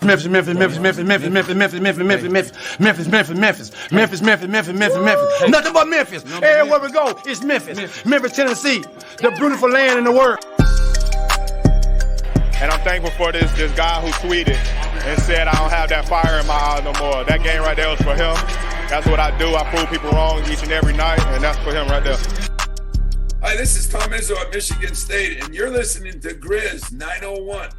Memphis, Memphis, Memphis, Memphis, Memphis, Memphis, Memphis, Memphis, Memphis, Memphis, Memphis, Memphis, Memphis, Memphis, Memphis, Memphis, Memphis, Memphis. Nothing but Memphis. Everywhere we go, it's Memphis. Memphis, Tennessee, the beautiful land in the world. And I'm thankful for this guy who tweeted and said I don't have that fire in my eye no more. That game right there was for him. That's what I do. I prove people wrong each and every night, and that's for him right there. Hi, this is Tom Izzo at Michigan State, and you're listening to Grizz 901.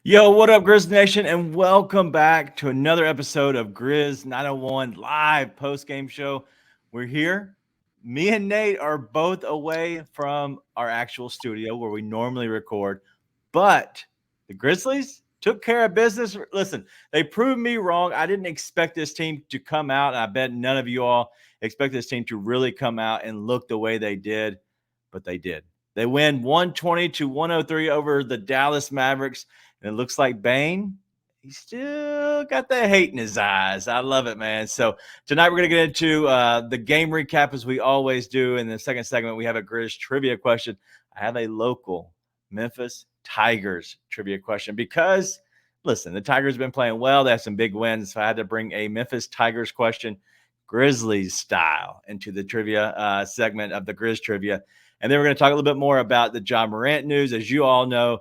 Yo, what up, Grizz Nation, and welcome back to another episode of Grizz 901 live post-game show. We're here. Me and Nate are both away from our actual studio where we normally record, but the Grizzlies took care of business. Listen, they proved me wrong. I didn't expect this team to come out, and I bet none of you all expect this team to really come out and look the way they did, but they did. They win 120-103 over the Dallas Mavericks, and it looks like Bane, he still got that hate in his eyes. I love it, man. So tonight we're going to get into the game recap as we always do. In the second segment, we have a Grizz trivia question. I have a local Memphis Tigers trivia question because, listen, the Tigers have been playing well. They have some big wins, so I had to bring a Memphis Tigers question, Grizzlies style, into the trivia segment of the Grizz trivia. And then we're going to talk a little bit more about the Ja Morant news. As you all know,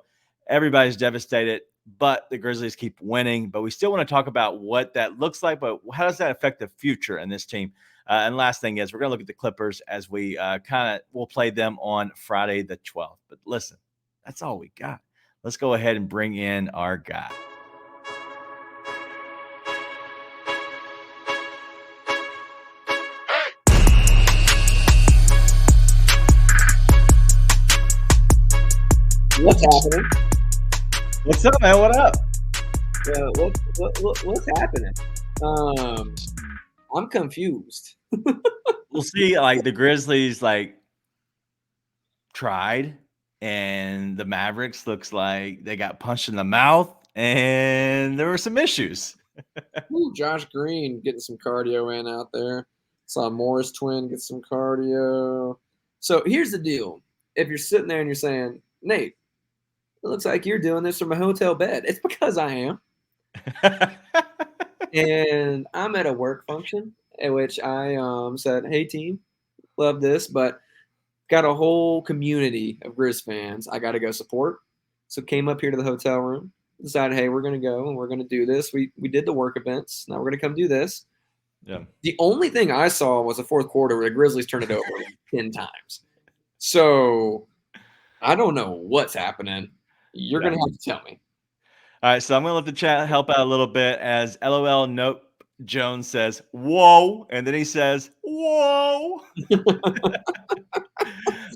everybody's devastated, but the Grizzlies keep winning. But we still want to talk about what that looks like, but how does that affect the future in this team? And last thing is we're going to look at the Clippers as we we'll play them on Friday the 12th. But listen, that's all we got. Let's go ahead and bring in our guy. What's happening? What's up, man? What up? What's happening? I'm confused. We'll see. Like the Grizzlies, tried, and the Mavericks looks like they got punched in the mouth, and there were some issues. Ooh, Josh Green getting some cardio in out there. Saw Morris twin get some cardio. So here's the deal: if you're sitting there and you're saying, Nate, it looks like you're doing this from a hotel bed. It's because I am. And I'm at a work function at which I said, hey, team, love this, but got a whole community of Grizz fans I got to go support. So came up here to the hotel room, decided, hey, we're going to go and we're going to do this. We did the work events. Now we're going to come do this. Yeah. The only thing I saw was a fourth quarter where the Grizzlies turned it over 10 times. So I don't know what's happening. You're going to have to tell me. All right, so I'm going to let the chat help out a little bit as LOL Nope Jones says, whoa, and then he says, whoa.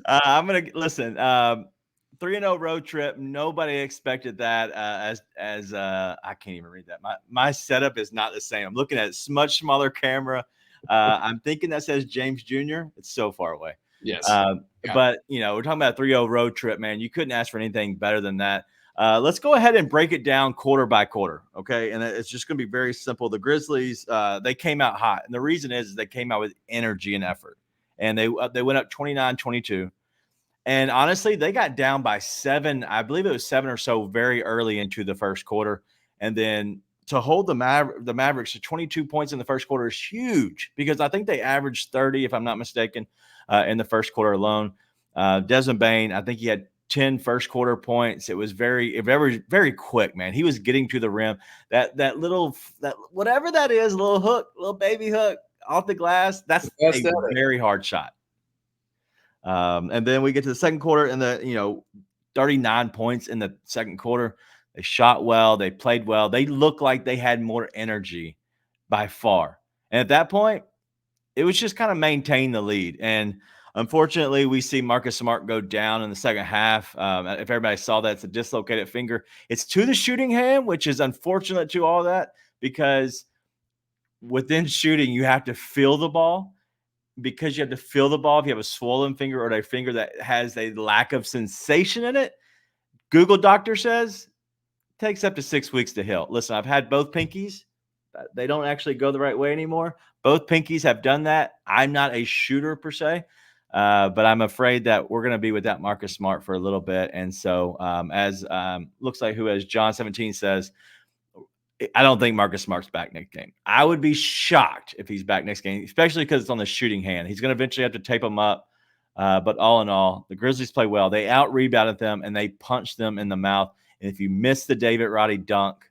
I'm going to listen. 3-0 road trip. Nobody expected that. As I can't even read that. My setup is not the same. I'm looking at a much smaller camera. I'm thinking that says James Jr. It's so far away. Yes. But, we're talking about a 3-0 road trip, man. You couldn't ask for anything better than that. Let's go ahead and break it down quarter by quarter, okay? And it's just going to be very simple. The Grizzlies, they came out hot. And the reason is they came out with energy and effort. And they went up 29-22. And honestly, they got down by 7. I believe it was 7 or so very early into the first quarter. And then to hold the Mavericks to 22 points in the first quarter is huge because I think they averaged 30, if I'm not mistaken, in the first quarter alone. Desmond Bane, I think he had 10 first quarter points. It was very, very quick, man. He was getting to the rim. That whatever that is, little hook, little baby hook off the glass, that's a very hard shot. And then we get to the second quarter and 39 points in the second quarter. They shot well. They played well. They looked like they had more energy by far. And at that point, it was just kind of maintain the lead. And unfortunately, we see Marcus Smart go down in the second half. If everybody saw that, it's a dislocated finger. It's to the shooting hand, which is unfortunate to all that because within shooting, you have to feel the ball. Because you have to feel the ball, if you have a swollen finger or a finger that has a lack of sensation in it, Google doctor says it takes up to 6 weeks to heal. Listen, I've had both pinkies. They don't actually go the right way anymore. Both pinkies have done that. I'm not a shooter per se, but I'm afraid that we're going to be without Marcus Smart for a little bit. And so as looks like who as John 17 says, I don't think Marcus Smart's back next game. I would be shocked if he's back next game, especially because it's on the shooting hand. He's going to eventually have to tape him up. But all in all, the Grizzlies play well. They out-rebounded them, and they punched them in the mouth. And if you missed the David Roddy dunk,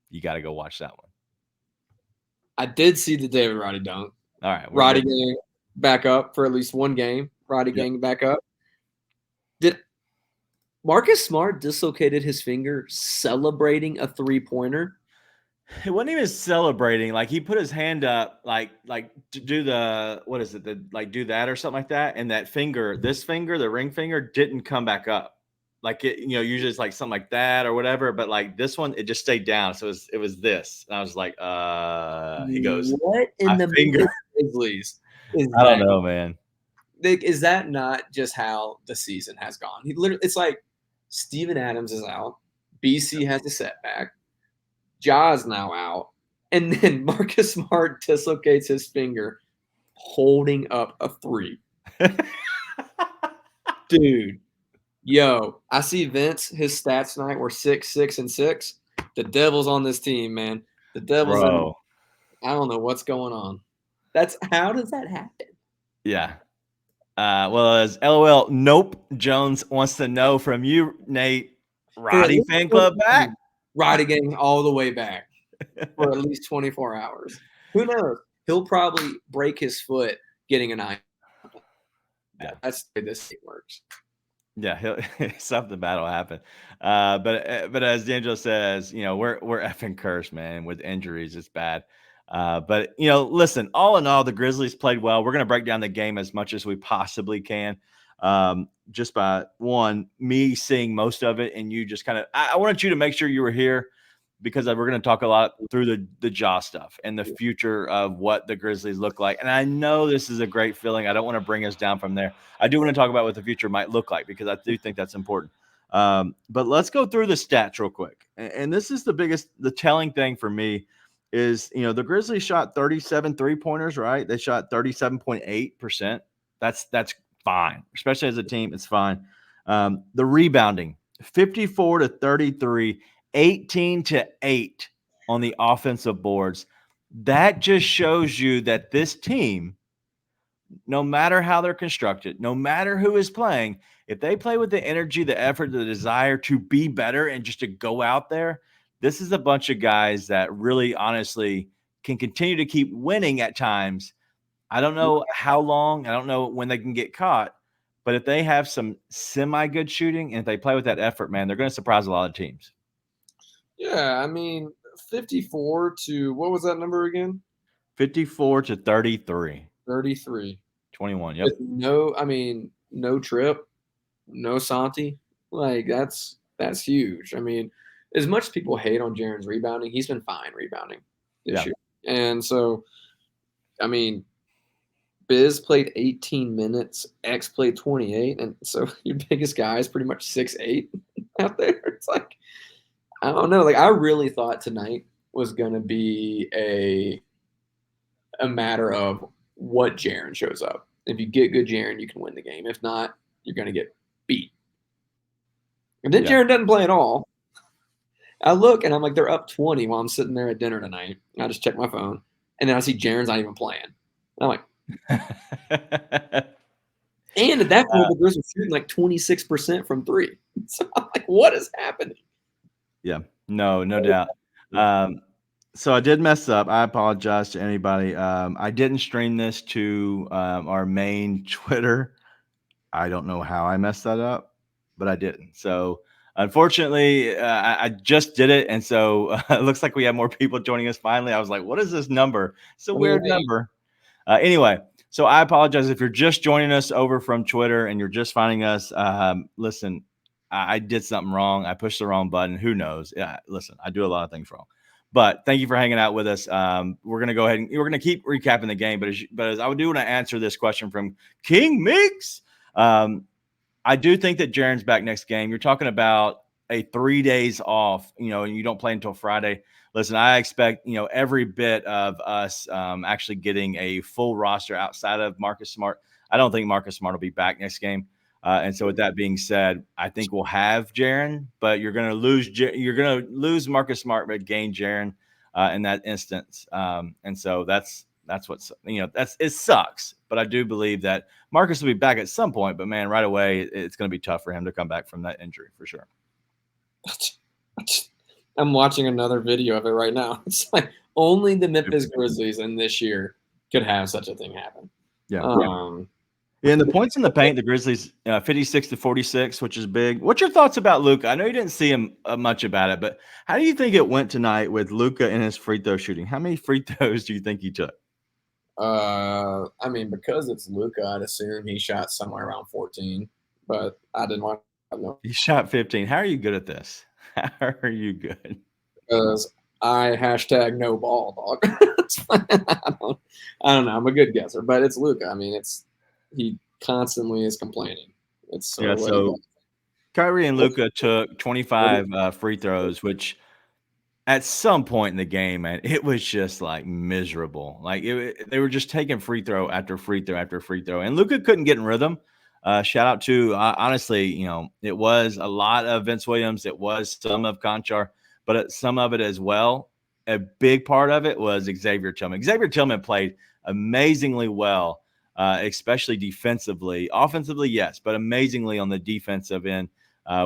you got to go watch that one. I did see the David Roddy dunk. All right. Roddy Gang back up for at least one game. Roddy Gang back up. Did Marcus Smart dislocated his finger celebrating a three-pointer? It wasn't even celebrating. Like, he put his hand up, like to do the, what is it? Do that or something like that. And that finger, this finger, the ring finger, didn't come back up. Like, it, usually it's like something like that or whatever. But like this one, it just stayed down. So it was this. And I was like, he goes, what in the finger? Grizzlies? I don't know, man. Is that not just how the season has gone? It's like Steven Adams is out. BC has a setback. Ja's now out. And then Marcus Smart dislocates his finger holding up a three. Dude. Yo, I see Vince, his stats tonight were 6, 6, and 6. The Devil's on this team, man. The Devil's I don't know what's going on. How does that happen? Yeah. Well, as LOL, nope. Jones wants to know from you, Nate. Roddy fan club back? Roddy Gang all the way back for at least 24 hours. Who knows? He'll probably break his foot getting an eye. Yeah. That's the way this thing works. Yeah, something bad will happen. But as D'Angelo says, we're effing cursed, man, with injuries. It's bad. But listen, all in all, the Grizzlies played well. We're going to break down the game as much as we possibly can. Just by me seeing most of it, and you just kind of, I wanted you to make sure you were here because we're going to talk a lot through the jaw stuff and the future of what the Grizzlies look like. And I know this is a great feeling. I don't want to bring us down from there. I do want to talk about what the future might look like because I do think that's important. But let's go through the stats real quick. And this is the telling thing for me is, the Grizzlies shot 37 3-pointers, right? They shot 37.8%. That's fine, especially as a team. It's fine. The rebounding, 54 to 33, 18 to 8 on the offensive boards. That just shows you that this team, no matter how they're constructed, no matter who is playing, if they play with the energy, the effort, the desire to be better and just to go out there, this is a bunch of guys that really honestly can continue to keep winning at times. I don't know how long. I don't know when they can get caught. But if they have some semi-good shooting and if they play with that effort, man, they're going to surprise a lot of teams. Yeah, I mean, 54 to – what was that number again? 54 to 33. 33. 21, yep. With no Trip, no Santi. Like, that's huge. I mean, as much as people hate on Jaren's rebounding, he's been fine rebounding this year. And so, I mean, Biz played 18 minutes, X played 28, and so your biggest guy is pretty much 6'8" out there. It's like, I don't know. Like, I really thought tonight was going to be a matter of what Jaren shows up. If you get good Jaren, you can win the game. If not, you're going to get beat. And then Jaren doesn't play at all. I look, and I'm like, they're up 20 while I'm sitting there at dinner tonight. I just check my phone, and then I see Jaren's not even playing. And I'm like, and at that point, the Grizz were shooting like 26% from three. So I'm like, what is happening? Yeah, no doubt. So I did mess up. I apologize to anybody. I didn't stream this to our main Twitter. I don't know how I messed that up, but I didn't. So unfortunately, I just did it. And so it looks like we have more people joining us finally. I was like, what is this number? It's a weird number. Anyway, so I apologize if you're just joining us over from Twitter and you're just finding us. Listen, I did something wrong. I pushed the wrong button. Who knows? Yeah, listen, I do a lot of things wrong. But thank you for hanging out with us. We're going to go ahead and we're going to keep recapping the game. But as I do want to answer this question from King Mix, I do think that Jaren's back next game. You're talking about a 3 days off, and you don't play until Friday. Listen, I expect, every bit of us actually getting a full roster outside of Marcus Smart. I don't think Marcus Smart will be back next game. And so with that being said, I think we'll have Jaren, but you're going to lose Marcus Smart, but gain Jaren in that instance. And so that's what's, it sucks, but I do believe that Marcus will be back at some point, but man, right away, it's going to be tough for him to come back from that injury for sure. I'm watching another video of it right now. It's like only the Memphis Grizzlies in this year could have such a thing happen. Yeah. And the points in the paint, the Grizzlies 56-46, which is big. What's your thoughts about Luka? I know you didn't see him much about it, but how do you think it went tonight with Luka in his free throw shooting? How many free throws do you think he took? I mean, because it's Luka, I'd assume he shot somewhere around 14, but I didn't want to know. He shot 15. How are you good at this? How are you good? Because I hashtag no ball, dog. I don't know. I'm a good guesser, but it's Luka. I mean, he constantly is complaining. So Kyrie and Luka took 25 free throws, which at some point in the game, man, it was just like miserable. Like they were just taking free throw after free throw after free throw, and Luka couldn't get in rhythm. Shout out to honestly, it was a lot of Vince Williams. It was some of Conchar, but some of it as well. A big part of it was Xavier Tillman. Xavier Tillman played amazingly well, especially defensively. Offensively, yes, but amazingly on the defensive end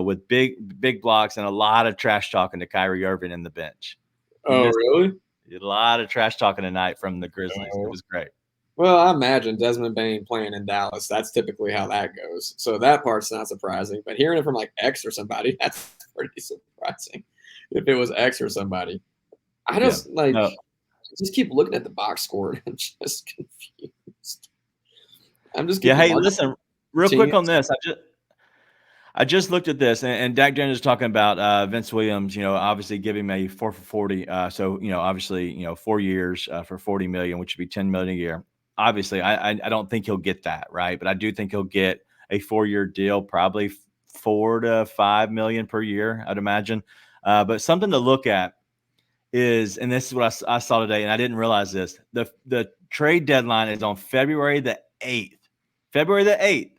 with big blocks and a lot of trash talking to Kyrie Irving in the bench. Oh, really? A lot of trash talking tonight from the Grizzlies. It was great. Well, I imagine Desmond Bane playing in Dallas, that's typically how that goes. So that part's not surprising. But hearing it from like X or somebody, that's pretty surprising. If it was X or somebody. I just just keep looking at the box score and I'm just confused. Hey, listen, real quick on this. I just looked at this, and Dak Daniels is talking about Vince Williams, obviously giving him a 4 for 40. So, obviously, 4 years for $40 million, which would be $10 million a year. Obviously, I don't think he'll get that, right? But I do think he'll get a 4-year deal, probably $4 to $5 million per year, I'd imagine. But something to look at is, and this is what I saw today, and I didn't realize this, the trade deadline is on February the 8th. February the 8th.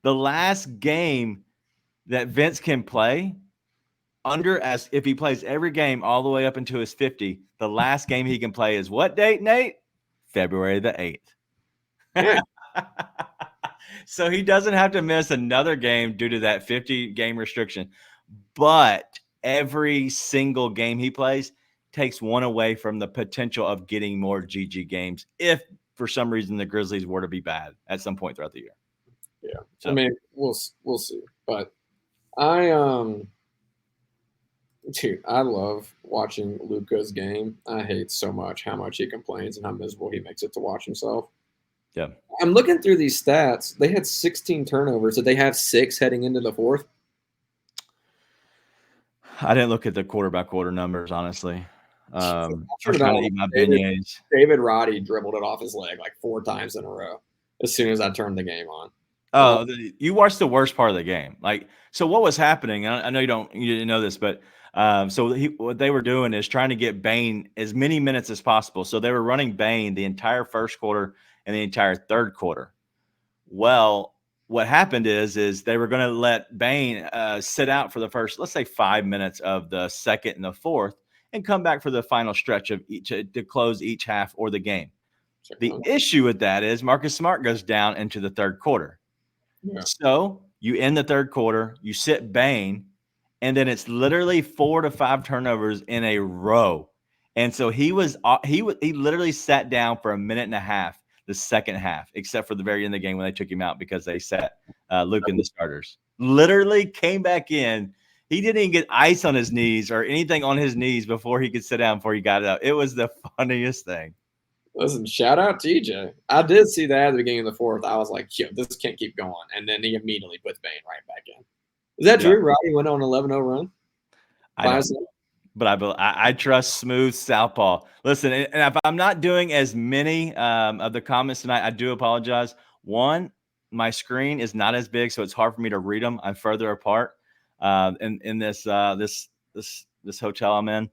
The last game that Vince can play as if he plays every game all the way up into his 50, the last game he can play is what date, Nate? February the 8th. So he doesn't have to miss another game due to that 50-game restriction. But every single game he plays takes one away from the potential of getting more GG games if for some reason the Grizzlies were to be bad at some point throughout the year. Yeah. So, I mean, we'll see. But I love watching Luka's game. I hate so much how much he complains and how miserable he makes it to watch himself. Yeah. I'm looking through these stats. They had 16 turnovers. Did they have 6 heading into the fourth? I didn't look at the quarter-by-quarter numbers, honestly. I'm trying to eat my beignets. David Roddy dribbled it off his leg like 4 times in a row as soon as I turned the game on. Oh, you watched the worst part of the game. Like, so what was happening? I know you didn't know this, but what they were doing is trying to get Bane as many minutes as possible. So they were running Bane the entire first quarter and the entire third quarter. Well, what happened is they were going to let Bane sit out for the first, let's say 5 minutes of the second and the fourth, and come back for the final stretch of each to close each half or the game. The issue with that is Marcus Smart goes down into the third quarter. Yeah. So you end the third quarter, you sit Bane, and then it's literally 4 to 5 turnovers in a row. And so he literally sat down for a minute and a half the second half, except for the very end of the game when they took him out because they sat Luke in the starters. Literally came back in. He didn't even get ice on his knees or anything on his knees before he could sit down before he got up. It was the funniest thing. Listen, shout out TJ. I did see that at the beginning of the fourth. I was like, yo, this can't keep going. And then he immediately puts Bane right back in. Is that true? Roddy went on an 11-0 run? But I trust smooth southpaw. Listen, and if I'm not doing as many of the comments tonight, I do apologize. One, my screen is not as big, so it's hard for me to read them. I'm further apart in this hotel I'm in.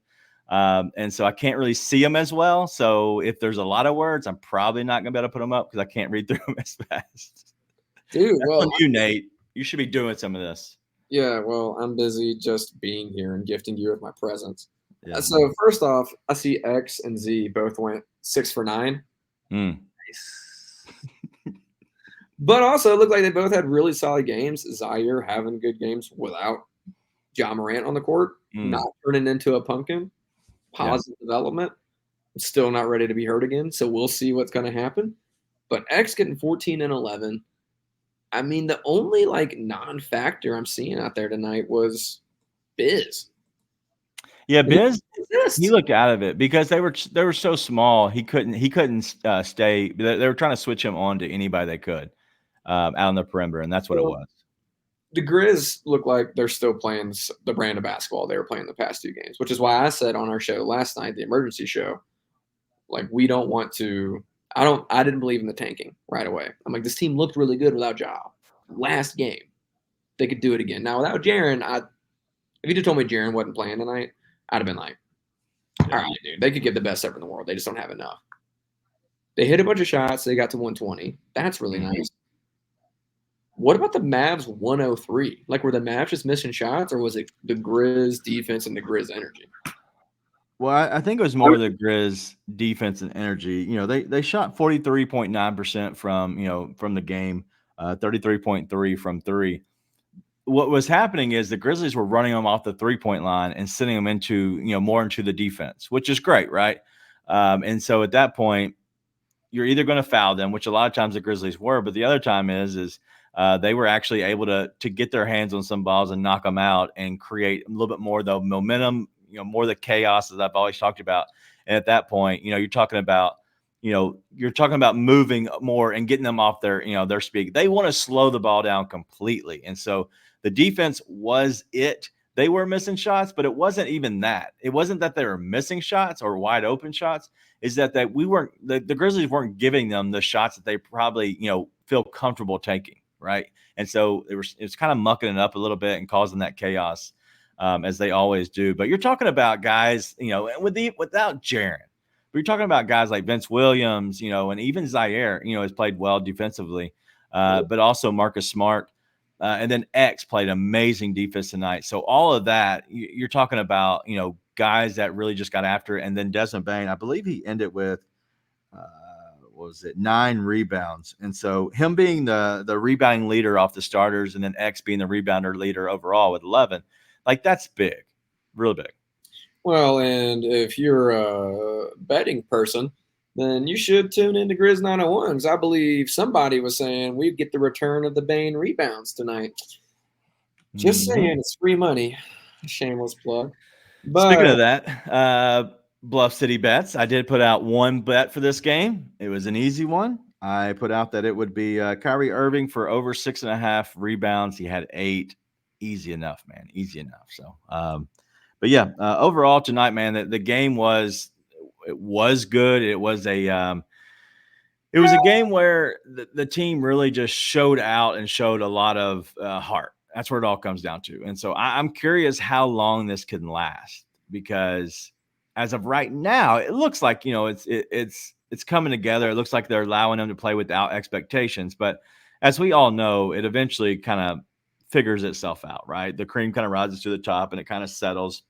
And so I can't really see them as well. So if there's a lot of words, I'm probably not going to be able to put them up because I can't read through them as fast. Dude, well, you, Nate. You should be doing some of this. Yeah, well, I'm busy just being here and gifting you with my presence. Yeah. So first off, I see X and Z both went 6 for 9. Mm. But also, it looked like they both had really solid games. Zaire having good games without Ja Morant on the court, not turning into a pumpkin. Positive development. Still not ready to be hurt again, so we'll see what's going to happen. But X getting 14 and 11. I mean, the only non-factor I'm seeing out there tonight was Biz. Yeah, Biz, he looked out of it because they were so small. He couldn't stay. They were trying to switch him on to anybody they could out on the perimeter, and that's what it was. The Grizz look like they're still playing the brand of basketball they were playing the past 2 games, which is why I said on our show last night, the emergency show, we don't want to. I didn't believe in the tanking right away. I'm like, this team looked really good without Ja. Last game, they could do it again. Now without Jaren, if you just told me Jaren wasn't playing tonight, I'd have been like, all right, dude, they could get the best ever in the world. They just don't have enough. They hit a bunch of shots. They got to 120. That's really nice. What about the Mavs 103? Were the Mavs just missing shots, or was it the Grizz defense and the Grizz energy? Well, I think it was more the Grizz defense and energy. They shot 43.9% from the game, 33.3 from 3. What was happening is the Grizzlies were running them off the 3-point line and sending them into more into the defense, which is great, right? And so at that point, you're either going to foul them, which a lot of times the Grizzlies were, but the other time is they were actually able to get their hands on some balls and knock them out and create a little bit more the momentum, more the chaos as I've always talked about. And at that point, you're talking about moving more and getting them off their speed. They want to slow the ball down completely. And so the defense was it. They were missing shots, but it wasn't even that. It wasn't that they were missing shots or wide open shots. Is that the Grizzlies weren't giving them the shots that they probably, feel comfortable taking. Right. And so it was kind of mucking it up a little bit and causing that chaos as they always do. But you're talking about guys, without Jaren, but you're talking about guys like Vince Williams, and even Zaire, has played well defensively, but also Marcus Smart. And then X played amazing defense tonight. So all of that, you're talking about, guys that really just got after it. And then Desmond Bane, I believe he ended with, 9 rebounds. And so him being the rebounding leader off the starters and then X being the rebounder leader overall with 11, that's big, real big. Well, and if you're a betting person, then you should tune into Grizz 901 because I believe somebody was saying we get the return of the Bane rebounds tonight. Just saying, it's free money. Shameless plug. But speaking of that, Bluff City Bets, I did put out one bet for this game. It was an easy one. I put out that it would be Kyrie Irving for over 6.5 rebounds. He had 8. Easy enough, man. Easy enough. So, but yeah, overall tonight, man, the game was good. It was a game where the team really just showed out and showed a lot of heart. That's where it all comes down to. And so I'm curious how long this can last because as of right now, it looks like, it's coming together. It looks like they're allowing them to play without expectations. But as we all know, it eventually kind of figures itself out, right? The cream kind of rises to the top and it kind of settles.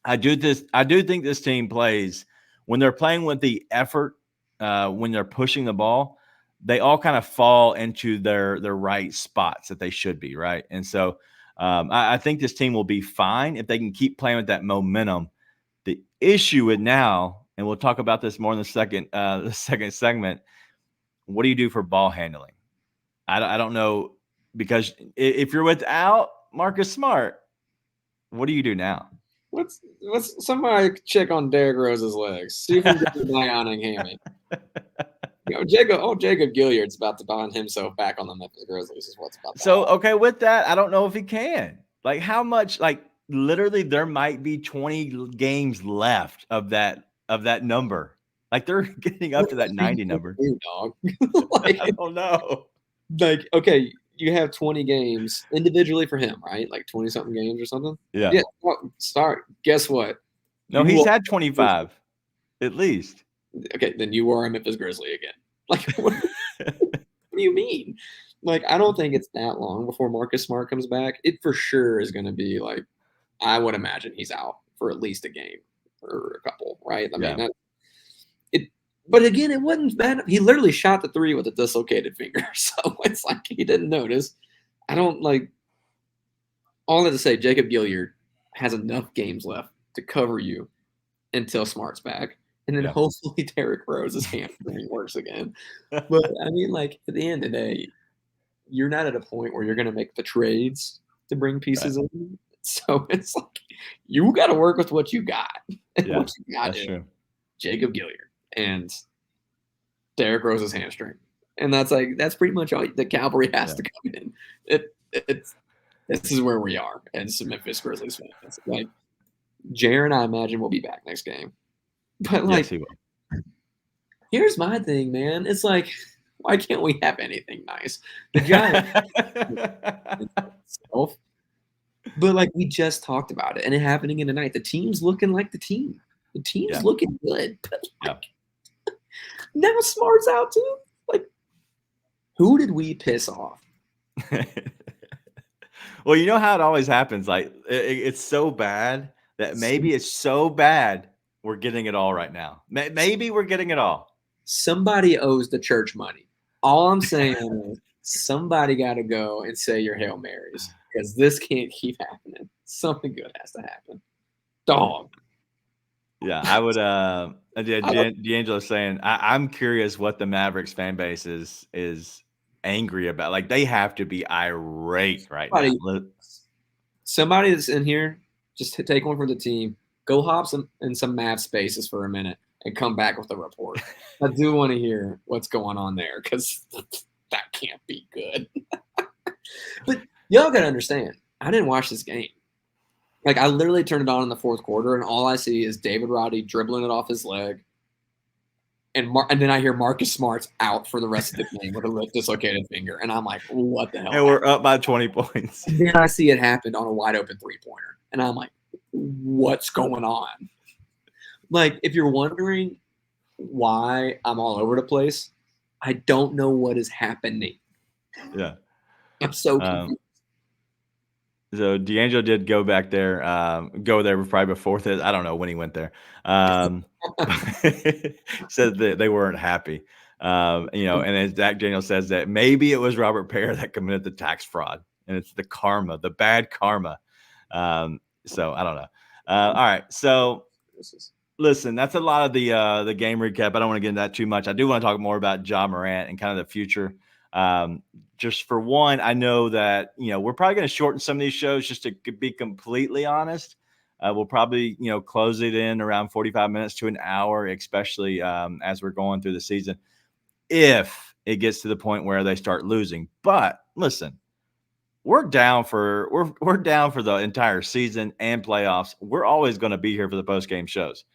I do think this team plays when they're playing with the effort, when they're pushing the ball, they all kind of fall into their right spots that they should be, right? And so I think this team will be fine if they can keep playing with that momentum. The issue with now, and we'll talk about this more in the second segment, what do you do for ball handling? I don't know, because if you're without Marcus Smart, what do you do now? Let's somebody check on Derrick Rose's legs. See if he gets a bionic hammy. Jacob Gilliard's about to bind himself back on the Memphis Grizzlies is what's about to happen. Okay, with that, I don't know if he can. How much, literally there might be 20 games left of that number. They're getting up to that 90 number. Dog. I don't know. Okay, you have 20 games individually for him, right? 20-something games or something? Yeah. Yeah. Well, start. Guess what? No, he's had 25 at least. Okay, then you are a Memphis Grizzly again. What do you mean? Like, I don't think it's that long before Marcus Smart comes back. It for sure is going to be like, I would imagine he's out for at least a game or a couple, right? I mean, but again, it wasn't bad. He literally shot the three with a dislocated finger. So it's like he didn't notice. I don't like all that to say, Jacob Gilliard has enough games left to cover you until Smart's back. And then hopefully Derrick Rose's hamstring works again. But I mean, like, at the end of the day, you're not at a point where you're going to make the trades to bring pieces in. So it's like you got to work with what you got. And what you got is Jacob Gilliard and Derrick Rose's hamstring. And that's pretty much all the cavalry has to come in. This is where we are as some Memphis Grizzlies fans. Like, Jaren, I imagine, will be back next game. But, like, he will. Here's my thing, man. It's like, why can't we have anything nice? The Giants, but, like, we just talked about it, and it happening in the night. The team's looking like the team. The team's looking good. But, like, now Smart's out, too. Like, who did we piss off? Well, you know how it always happens. Like, it's so bad that maybe it's so bad we're getting it all right now. Maybe we're getting it all. Somebody owes the church money. All I'm saying is somebody got to go and say your Hail Marys because this can't keep happening. Something good has to happen. Dog. Yeah, I would. D'Angelo's saying, I'm curious what the Mavericks fan base is angry about. Like, they have to be irate right now. Somebody that's in here, just take one for the team. Go hop in some Mav spaces for a minute and come back with a report. I do want to hear what's going on there because that can't be good. But y'all got to understand, I didn't watch this game. Like, I literally turned it on in the fourth quarter, and all I see is David Roddy dribbling it off his leg. And then I hear Marcus Smart's out for the rest of the game with a dislocated finger. And I'm like, what the hell? And we're up by 20 points. And then I see it happen on a wide open three-pointer. And I'm like, what's going on? Like, if you're wondering why I'm all over the place, I don't know what is happening. Yeah. I'm so confused. So D'Angelo did go back there, go there probably before this. I don't know when he went there. Said that they weren't happy. And as Zach Daniel says that maybe it was Robert Pear that committed the tax fraud, and it's the karma, the bad karma. So I don't know. All right. So listen, that's a lot of the game recap. I don't want to get into that too much. I do want to talk more about Ja Morant and kind of the future. Just for one, I know that, we're probably going to shorten some of these shows just to be completely honest. We'll probably, close it in around 45 minutes to an hour, especially as we're going through the season, if it gets to the point where they start losing. But listen, we're down for the entire season and playoffs. We're always going to be here for the post-game shows.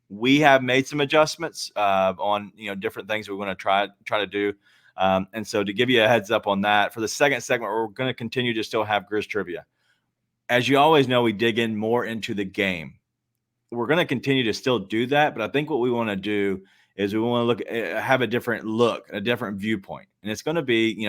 We have made some adjustments on, different things we're going to try to do. And so to give you a heads up on that, for the second segment, we're going to continue to still have Grizz trivia. As you always know, we dig in more into the game. We're going to continue to still do that, but I think what we want to do is we want to have a different look, a different viewpoint. And it's going to be,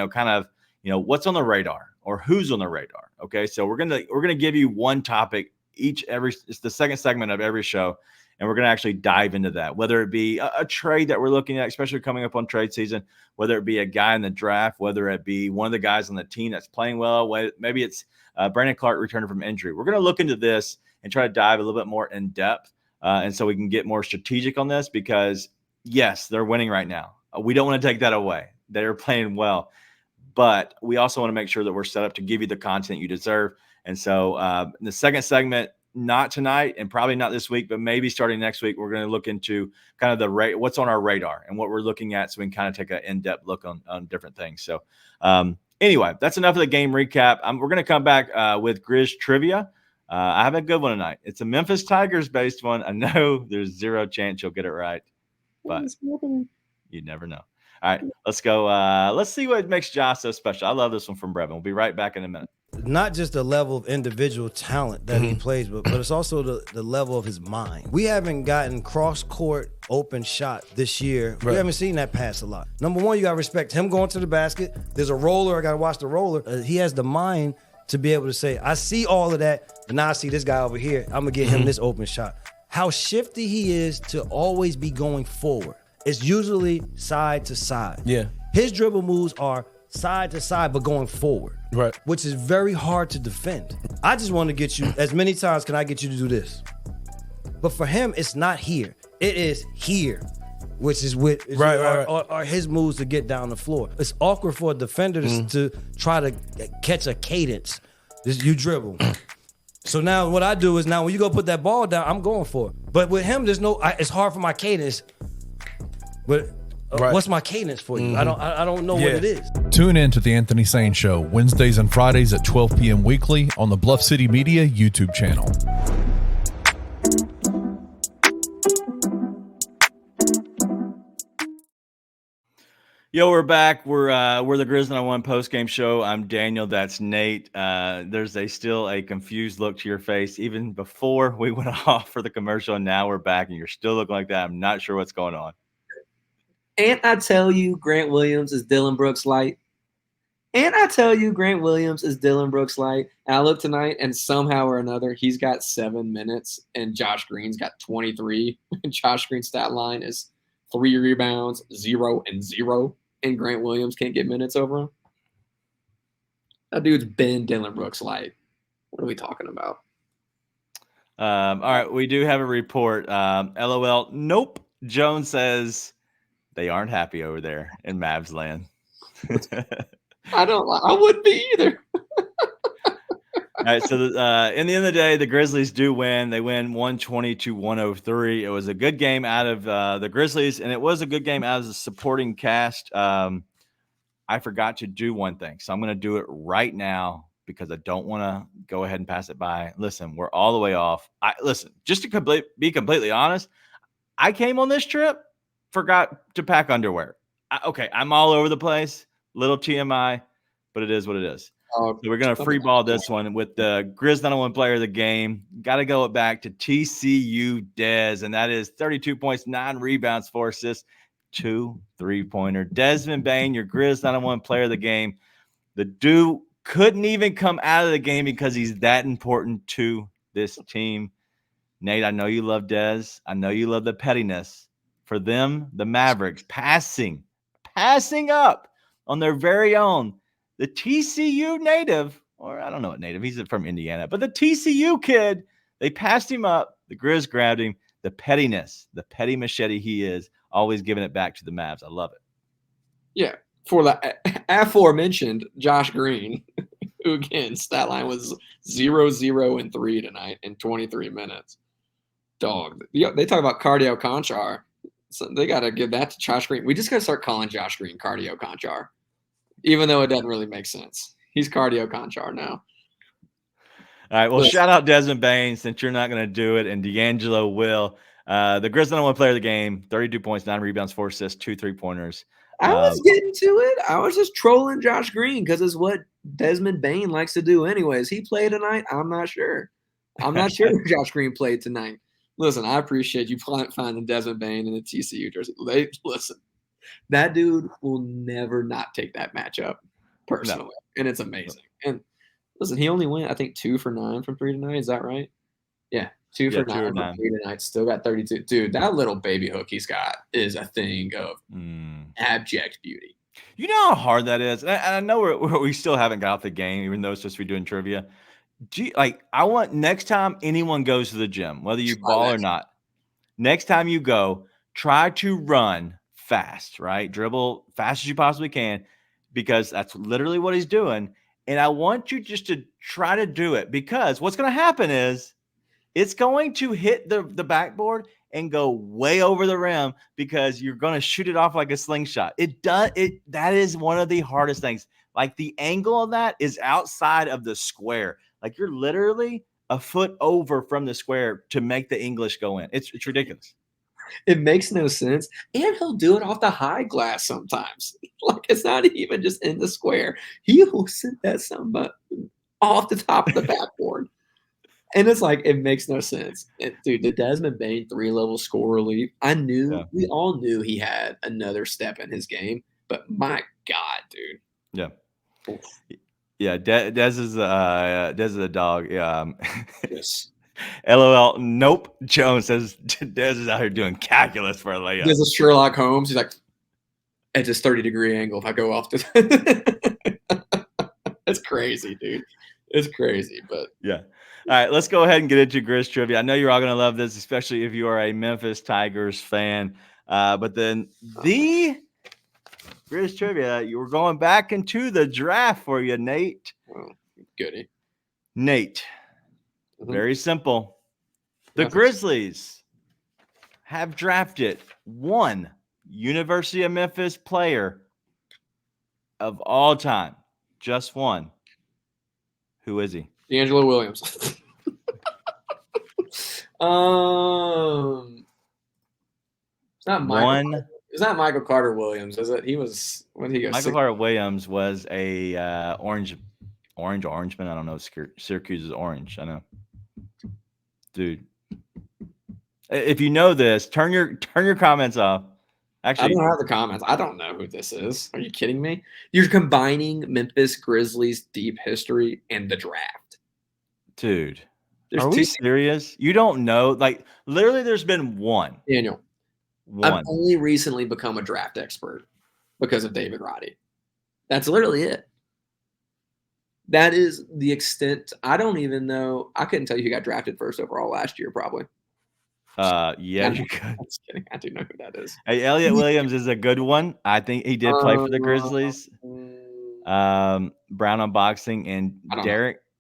what's on the radar or who's on the radar. Okay. So we're going to give you one topic it's the second segment of every show. And we're going to actually dive into that, whether it be a trade that we're looking at, especially coming up on trade season, whether it be a guy in the draft, whether it be one of the guys on the team that's playing well, maybe it's Brandon Clark returning from injury. We're going to look into this and try to dive a little bit more in depth. And so we can get more strategic on this because, yes, they're winning right now. We don't want to take that away. They're playing well. But we also want to make sure that we're set up to give you the content you deserve. And so in the second segment, not tonight and probably not this week, but maybe starting next week, we're going to look into kind of what's on our radar and what we're looking at so we can kind of take an in-depth look on different things. So anyway, that's enough of the game recap. We're going to come back with Grizz trivia. I have a good one tonight. It's a Memphis Tigers based one. I know there's zero chance you'll get it right, but you never know. All right, let's go. Let's see what makes Ja so special. I love this one from Brevin. We'll be right back in a minute. not just the level of individual talent that he plays, but it's also the level of his mind. We haven't gotten cross-court open shot this year. We haven't seen that pass a lot. Number one, you got to respect him going to the basket. There's a roller. I got to watch the roller. He has the mind to be able to say, I see all of that, and now I see this guy over here. I'm going to get him this open shot. How shifty he is to always be going forward. It's usually side to side. Yeah. His dribble moves are side to side, but going forward. Right. Which is very hard to defend. I just want to get you, as many times can I get you to do this? But for him, it's not here. It is here, which is with are his moves to get down the floor. It's awkward for a defender to try to catch a cadence. You dribble. So now what I do is when you go put that ball down, I'm going for it. But with him, it's hard for my cadence. But what's my cadence for you? I don't know what it is. Tune in to the Anthony Sane Show Wednesdays and Fridays at 12 p.m. weekly on the Bluff City Media YouTube channel. Yo, we're back. We're the Grizz 901 postgame show. I'm Daniel. That's Nate. There's still a confused look to your face even before we went off for the commercial, and now we're back, and you're still looking like that. I'm not sure what's going on. And I tell you, Grant Williams is Dylan Brooks light. And I tell you, Grant Williams is Dylan Brooks light. And I look tonight, and somehow or another, he's got 7 minutes, and Josh Green's got 23. And Josh Green's stat line is 3 rebounds, 0 and 0. And Grant Williams can't get minutes over him. That dude's been Dylan Brooks light. What are we talking about? All right, we do have a report. LOL. Nope. Jones says they aren't happy over there in Mavs land. I wouldn't be either. All right, so in the end of the day, the Grizzlies do win. They win 120-103. It was a good game out of the Grizzlies, and it was a good game out of the supporting cast. I forgot to do one thing, so I'm going to do it right now because I don't want to go ahead and pass it by. Listen, we're all the way off. Just to be completely honest, I came on this trip, forgot to pack underwear. I'm all over the place. Little TMI, but it is what it is. So we're going to free ball this one with the Grizz 901 player of the game. Got to go it back to TCU Dez, and that is 32 points, 9 rebounds, 4 assists, 2 3-pointer. Desmond Bane, your Grizz 901 player of the game. The dude couldn't even come out of the game because he's that important to this team. Nate, I know you love Dez. I know you love the pettiness. For them, the Mavericks, passing up on their very own. The TCU native, or I don't know what native, he's from Indiana, but the TCU kid, they passed him up. The Grizz grabbed him. The pettiness, the petty machete he is, always giving it back to the Mavs. I love it. Yeah. For the aforementioned Josh Green, who again, stat line was 0, 0, and 3 tonight in 23 minutes. Dog. They talk about cardio Conchar. So they got to give that to Josh Green. We just got to start calling Josh Green cardio Conchar. Even though it doesn't really make sense. He's cardio Conchar now. All right. Well, shout out Desmond Bane since you're not going to do it, and D'Angelo will. The Grizz #1 player of the game, 32 points, 9 rebounds, 4 assists, 2 3-pointers. I was getting to it. I was just trolling Josh Green because it's what Desmond Bane likes to do anyways. He played tonight? I'm not sure. I'm not sure if Josh Green played tonight. Listen, I appreciate you finding Desmond Bane in the TCU jersey. Listen. That dude will never not take that matchup personally. No. And it's amazing. And listen, he only went, I think, 2 for 9 from 3 tonight. Is that right? Yeah. 2 for 9 from 3 tonight. Still got 32. Dude, that little baby hook he's got is a thing of abject beauty. You know how hard that is? And I know we still haven't got off the game, even though it's supposed to be doing trivia. I want next time anyone goes to the gym, whether you ball or not, next time you go, try to run fast, right? Dribble fast as you possibly can, because that's literally what he's doing. And I want you just to try to do it, because what's going to happen is it's going to hit the backboard and go way over the rim, because you're going to shoot it off like a slingshot. That is one of the hardest things. Like, the angle of that is outside of the square. Like, you're literally a foot over from the square to make the English go in. It's ridiculous. It makes no sense. And he'll do it off the high glass sometimes. Like, it's not even just in the square. He will send that somebody. off the top of the backboard. And it's like, it makes no sense. Dude, the Desmond Bain 3-level score relief, we all knew he had another step in his game, but my God, dude. Yeah. Oof. Yeah, Dez is a dog. Yeah. Yes. LOL. Nope. Jones says Dez is out here doing calculus for a layup. There's a Sherlock Holmes. He's like, at this 30-degree angle, if I go off to it's crazy, dude. It's crazy, but yeah. All right, let's go ahead and get into Grizz trivia. I know you're all going to love this, especially if you are a Memphis Tigers fan. But then the Grizz trivia, you were going back into the draft for you, Nate. Oh, goody. Nate, very simple. The Grizzlies have drafted one University of Memphis player of all time. Just one. Who is he? D'Angelo Williams. It's not Michael. It's not Michael Carter Williams, is it? He was when he goes. Michael Carter Williams was a orangeman. I don't know. Syracuse is orange. I know, dude. If you know this, turn your comments off. Actually, I don't have the comments. I don't know who this is. Are you kidding me? You're combining Memphis Grizzlies deep history and the draft. Dude, are we serious? You don't know? Like, literally, there's been one. Daniel, I've only recently become a draft expert because of David Roddy. That's literally it. That is the extent. I don't even know. I couldn't tell you who got drafted first overall last year, probably. Yeah, you could. I'm just kidding. I do know who that is. Hey, Elliot Williams is a good one. I think he did play for the Grizzlies. Brown Unboxing and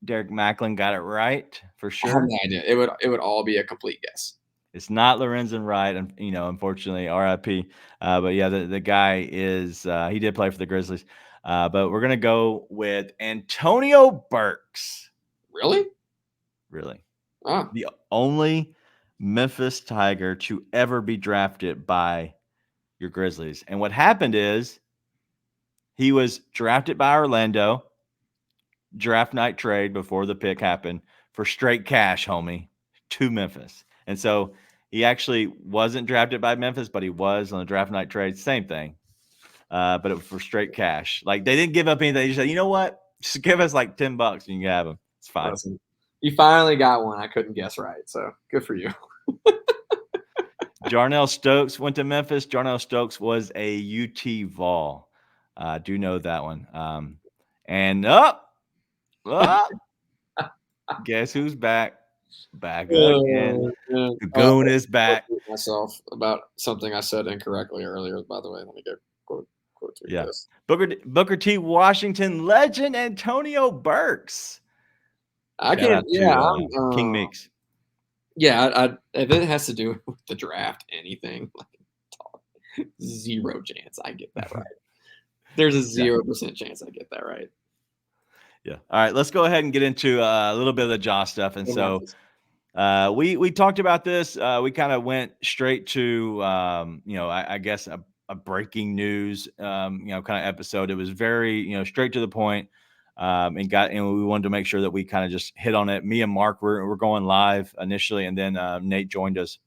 Derek Macklin got it right for sure. I have no idea. It would all be a complete guess. It's not Lorenzen Wright, and unfortunately, RIP. But yeah, the guy is he did play for the Grizzlies. But we're gonna go with Antonio Burks. Really? Oh. The only Memphis Tiger to ever be drafted by your Grizzlies. And what happened is he was drafted by Orlando, draft night trade before the pick happened for straight cash, homie, to Memphis. And so he actually wasn't drafted by Memphis, but he was on the draft night trade. Same thing. But it was for straight cash. Like, they didn't give up anything. They just said, you know what? Just give us like $10 and you can have him. It's fine. Listen, you finally got one. I couldn't guess right. So good for you. Jarnell Stokes went to Memphis. Jarnell Stokes was a UT Vol. I do know that one. Guess who's back? Back again. The goon is back. Myself about something I said incorrectly earlier. By the way, let me go quote this. Booker T. Washington legend Antonio Burks. King Meeks. Yeah, if it has to do with the draft, anything, like, 0 chance I get that right. There's a 0% chance I get that right. Yeah. All right, let's go ahead and get into a little bit of the Jaw stuff. And so we talked about this. We kind of went straight to, I guess a breaking news, kind of episode. It was very, straight to the point. And we wanted to make sure that we kind of just hit on it. Me and Mark were going live initially, and then Nate joined us.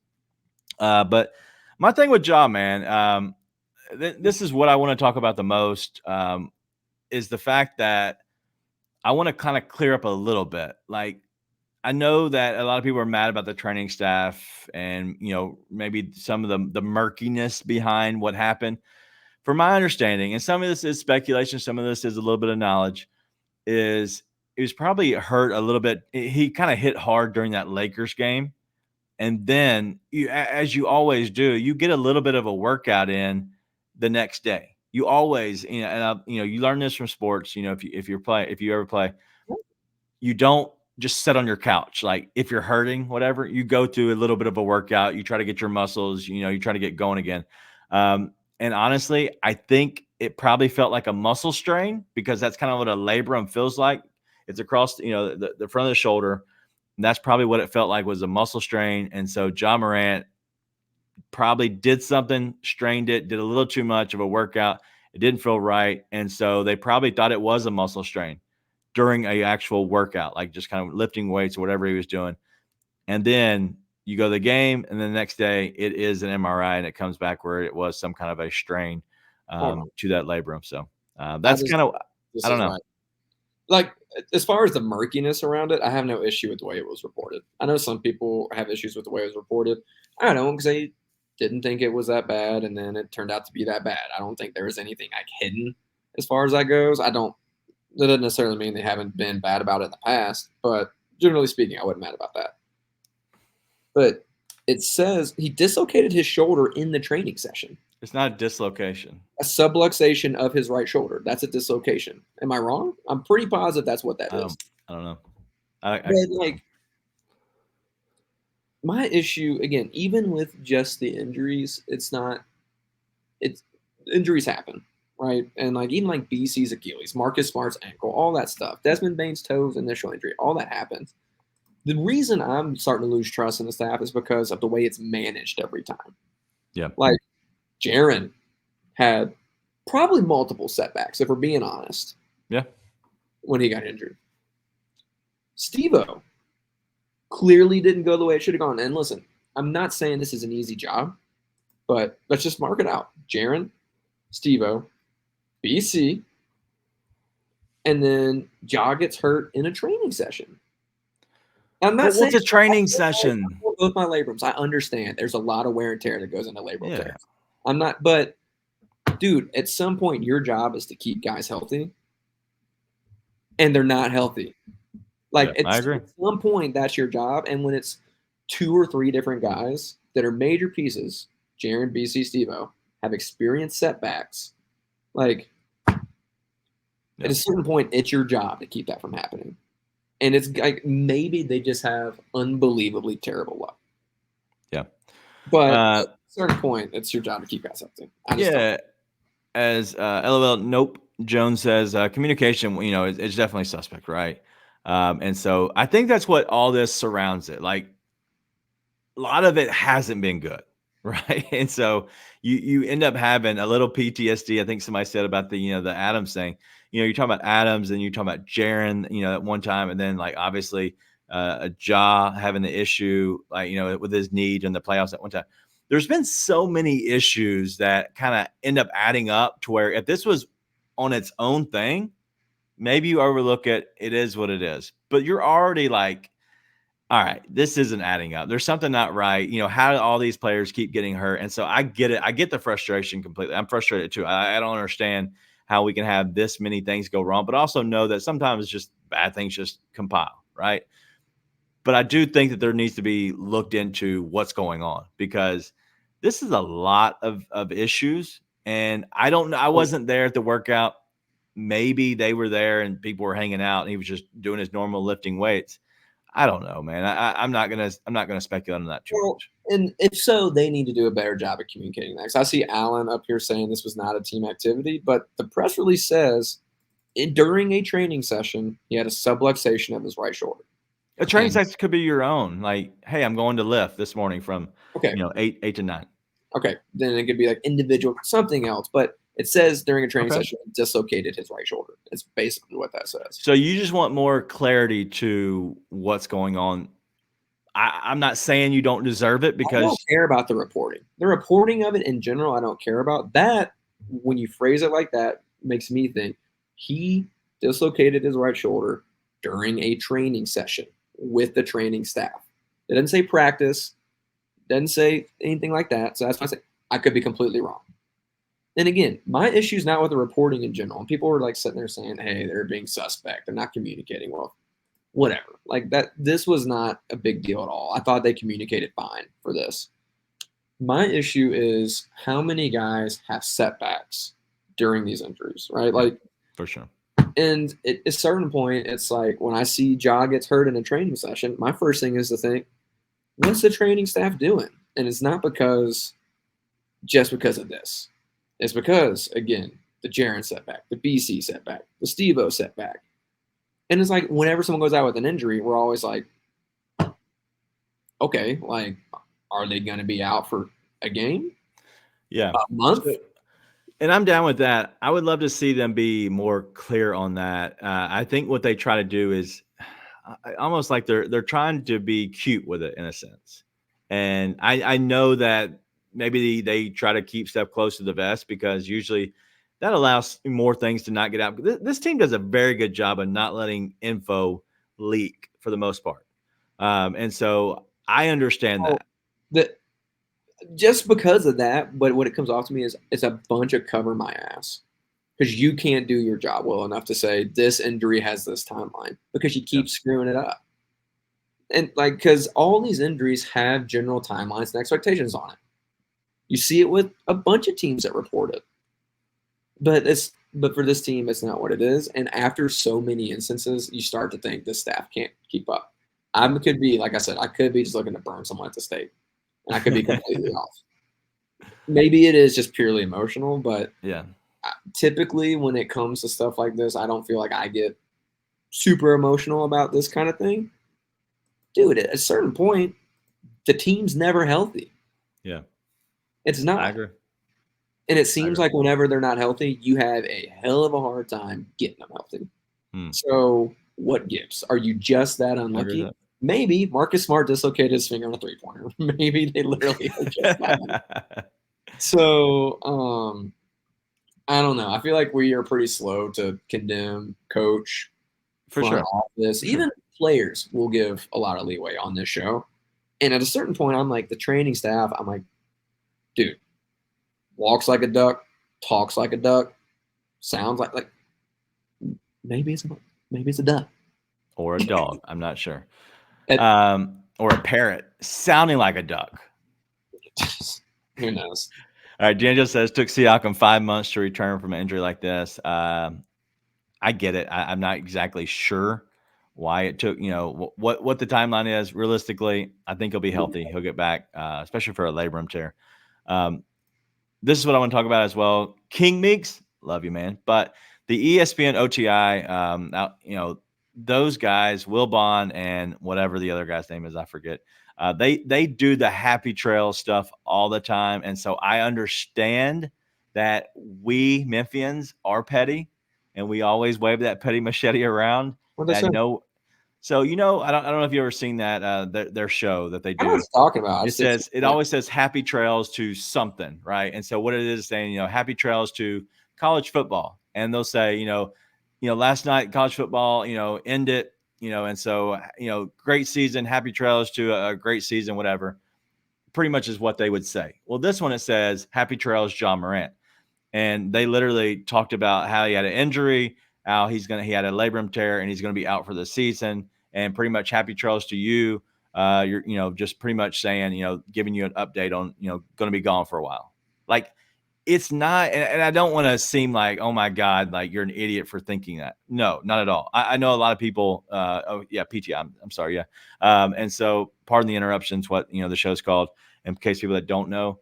But my thing with Ja, man, this is what I want to talk about the most, is the fact that I want to kind of clear up a little bit. Like, I know that a lot of people are mad about the training staff and, maybe some of the murkiness behind what happened. From my understanding, and some of this is speculation, some of this is a little bit of knowledge, is he was probably hurt a little bit. He kind of hit hard during that Lakers game. And then, as you always do, you get a little bit of a workout in the next day. You always, you learn this from sports. If you ever play, you don't just sit on your couch. Like, if you're hurting, whatever, you go through a little bit of a workout. You try to get your muscles, you try to get going again. And honestly, I think it probably felt like a muscle strain, because that's kind of what a labrum feels like. It's across, the front of the shoulder. And that's probably what it felt like, was a muscle strain. And so Ja Morant probably did something, strained it, did a little too much of a workout. It didn't feel right. And so they probably thought it was a muscle strain. during a actual workout, like just kind of lifting weights or whatever he was doing. And then you go to the game, and then the next day it is an MRI, and it comes back where it was some kind of a strain to that labrum. So that's kind of, I don't know. Like, as far as the murkiness around it, I have no issue with the way it was reported. I know some people have issues with the way it was reported. I don't, because they didn't think it was that bad, and then it turned out to be that bad. I don't think there was anything like hidden as far as that goes. That doesn't necessarily mean they haven't been bad about it in the past, but generally speaking, I wasn't mad about that. But it says he dislocated his shoulder in the training session. It's not a dislocation. A subluxation of his right shoulder. That's a dislocation. Am I wrong? I'm pretty positive that's what that is. I don't know. Like, my issue, again, even with just the injuries, injuries happen, right? And like even like BC's Achilles, Marcus Smart's ankle, all that stuff, Desmond Bane's toes, initial injury, all that happens. The reason I'm starting to lose trust in the staff is because of the way it's managed every time. Yeah. Like, Jaren had probably multiple setbacks, if we're being honest. Yeah. When he got injured. Steve-O clearly didn't go the way it should have gone. And listen, I'm not saying this is an easy job, but let's just mark it out. Jaren, Steve-O, BC, and then Ja gets hurt in a training session. I'm not saying what's a training session? Both my labrums. I understand. There's a lot of wear and tear that goes into labral tear. But dude, at some point, your job is to keep guys healthy, and they're not healthy. Like, I agree. At some point, that's your job. And when it's 2 or 3 different guys that are major pieces, Jaren, BC, Steve-O, have experienced setbacks, like, at a certain point, it's your job to keep that from happening. And it's like maybe they just have unbelievably terrible luck. Yeah. But at a certain point, it's your job to keep guys healthy. As LOL Nope Jones says, communication, it's definitely suspect, right? And so I think that's what all this surrounds it. Like, a lot of it hasn't been good, right? And so you end up having a little PTSD. I think somebody said about the Adams thing. You're talking about Adams and you're talking about Jaren, at one time, and then like obviously Ja having the issue, like, with his knee in the playoffs at one time. There's been so many issues that kind of end up adding up to where if this was on its own thing, maybe you overlook it. It is what it is. But you're already like, all right, this isn't adding up. There's something not right. How do all these players keep getting hurt? And so I get it. I get the frustration completely. I'm frustrated too. I don't understand how we can have this many things go wrong, but also know that sometimes just bad things just compile, right? But I do think that there needs to be looked into what's going on, because this is a lot of issues. And I don't know. I wasn't there at the workout. Maybe they were there and people were hanging out and he was just doing his normal lifting weights. I don't know, man. I'm not gonna speculate on that too much. And if so, they need to do a better job of communicating that. 'Cause I see Alan up here saying this was not a team activity, but the press release says during a training session, he had a subluxation of his right shoulder. A training session could be your own. Like, hey, I'm going to lift this morning from 8 to 9. Okay, then it could be like individual, something else. But it says during a training session, he dislocated his right shoulder. It's basically what that says. So you just want more clarity to what's going on. I'm not saying you don't deserve it, because I don't care about the reporting. The reporting of it in general, I don't care about. That, when you phrase it like that, makes me think he dislocated his right shoulder during a training session with the training staff. It doesn't say practice, doesn't say anything like that. So that's why I say I could be completely wrong. And again, my issue is not with the reporting in general. And people were like sitting there saying, hey, they're being suspect. They're not communicating well. Whatever. Like that, this was not a big deal at all. I thought they communicated fine for this. My issue is how many guys have setbacks during these injuries, right? Like, for sure. And at a certain point, it's like when I see Ja gets hurt in a training session, my first thing is to think, what's the training staff doing? And it's not just because of this. It's because, again, the Jaren setback, the BC setback, the Steve-O setback. And it's like whenever someone goes out with an injury, we're always like, okay, like, are they going to be out for a game? Yeah. A month? And I'm down with that. I would love to see them be more clear on that. I think what they try to do is almost like they're trying to be cute with it in a sense. And I know that maybe they try to keep stuff close to the vest because usually that allows more things to not get out. This team does a very good job of not letting info leak for the most part. And so I understand that. The just because of that, but what it comes off to me is it's a bunch of cover my ass because you can't do your job well enough to say this injury has this timeline because you keep screwing it up. And like, because all these injuries have general timelines and expectations on it. You see it with a bunch of teams that report it, but for this team, it's not what it is. And after so many instances, you start to think this staff can't keep up. I could be, like I said, I could be just looking to burn someone at the stake. And I could be completely off. Maybe it is just purely emotional, but yeah, typically when it comes to stuff like this, I don't feel like I get super emotional about this kind of thing. Dude, at a certain point, the team's never healthy. Yeah. It's not. I agree. And it seems like whenever they're not healthy, you have a hell of a hard time getting them healthy. So what gives? Are you just that unlucky? Maybe Marcus Smart dislocated his finger on a three-pointer. Maybe they literally are just that. So, I don't know. I feel like we are pretty slow to condemn coach, for sure. Office. Even players will give a lot of leeway on this show. And at a certain point, I'm like, the training staff, I'm like, dude, walks like a duck, talks like a duck, sounds like maybe it's a duck. Or a dog. I'm not sure. Or a parrot sounding like a duck. Who knows? All right. D'Angelo says, took Siakam 5 months to return from an injury like this. I get it. I'm not exactly sure why it took, what the timeline is. Realistically, I think he'll be healthy. He'll get back, especially for a labrum tear. This is what I want to talk about as well. King Meeks, love you, man. But the ESPN OTI, those guys, Will Bond and whatever the other guy's name is, I forget. They do the happy trail stuff all the time. And so I understand that we Memphians are petty and we always wave that petty machete around. I know. So, I don't know if you've ever seen that, their show that they do. I know what it's talking about. It always says happy trails to something, right? And so what it is saying, happy trails to college football. And they'll say, last night college football, ended, and so, great season, happy trails to a great season, whatever, pretty much is what they would say. Well, this one, it says happy trails, John Morant. And they literally talked about how he had an injury, how he had a labrum tear and he's going to be out for the season, and pretty much happy trails to you. You're, just pretty much saying, giving you an update on, going to be gone for a while. Like, it's not, and I don't want to seem like, oh my God, like you're an idiot for thinking that. No, not at all. I know a lot of people, PT, I'm sorry. Yeah. And so pardon the interruptions, what, the show's called, in case people that don't know.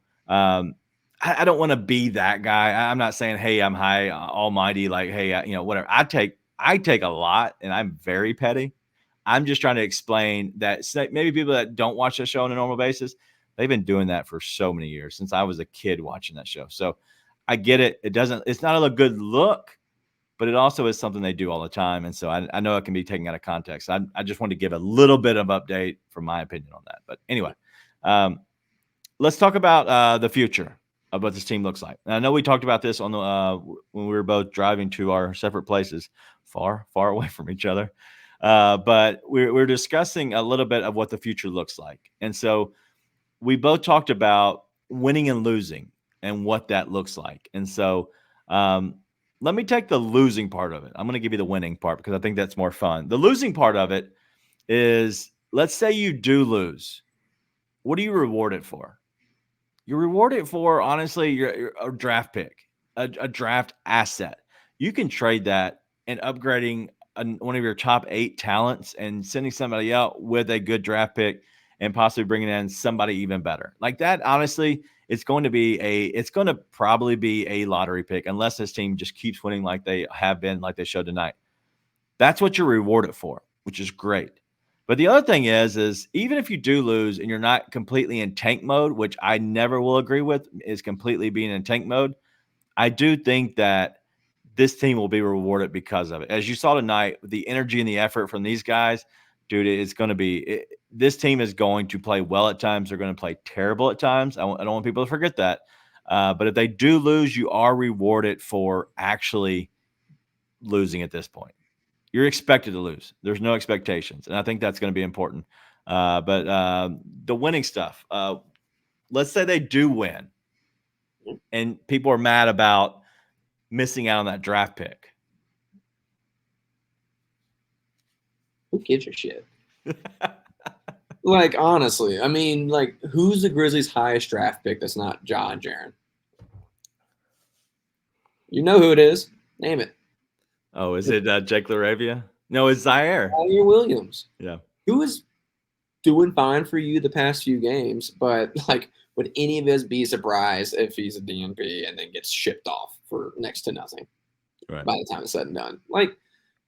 I don't want to be that guy. I'm not saying, hey, I'm high almighty, like, hey, whatever. I take a lot and I'm very petty. I'm just trying to explain that maybe people that don't watch the show on a normal basis, they've been doing that for so many years, since I was a kid watching that show. So I get it. It's not a good look, but it also is something they do all the time. And so I know it can be taken out of context. I just want to give a little bit of update from my opinion on that. But anyway, let's talk about the future of what this team looks like. And I know we talked about this on the when we were both driving to our separate places, far away from each other. But we're discussing a little bit of what the future looks like. And so we both talked about winning and losing and what that looks like. And so let me take the losing part of it. I'm going to give you the winning part because I think that's more fun. The losing part of it is, let's say you do lose. What do you reward it for? You reward it for, honestly, you're a draft pick, a draft asset. You can trade that and upgrading one of your top 8 talents and sending somebody out with a good draft pick and possibly bringing in somebody even better. Like that, honestly, it's going to probably be a lottery pick unless this team just keeps winning like they have been, like they showed tonight. That's what you're rewarded for, which is great. But the other thing is even if you do lose and you're not completely in tank mode, which I never will agree with, is completely being in tank mode, I do think that this team will be rewarded because of it. As you saw tonight, the energy and the effort from these guys, dude, it's going to be this team is going to play well at times. They're going to play terrible at times. I don't want people to forget that. But if they do lose, you are rewarded for actually losing at this point. You're expected to lose. There's no expectations. And I think that's going to be important. But the winning stuff, let's say they do win and people are mad about missing out on that draft pick. Who gives a shit? Like, honestly, I mean, like, who's the Grizzlies' highest draft pick that's not Ja and Jaren? You know who it is. Name it. Oh, is it Jake LaRavia? No, it's Zaire. Zaire Williams. Yeah. Who is doing fine for you the past few games, but, like, would any of us be surprised if he's a DNP and then gets shipped off for next to nothing by the time it's said and done? Like,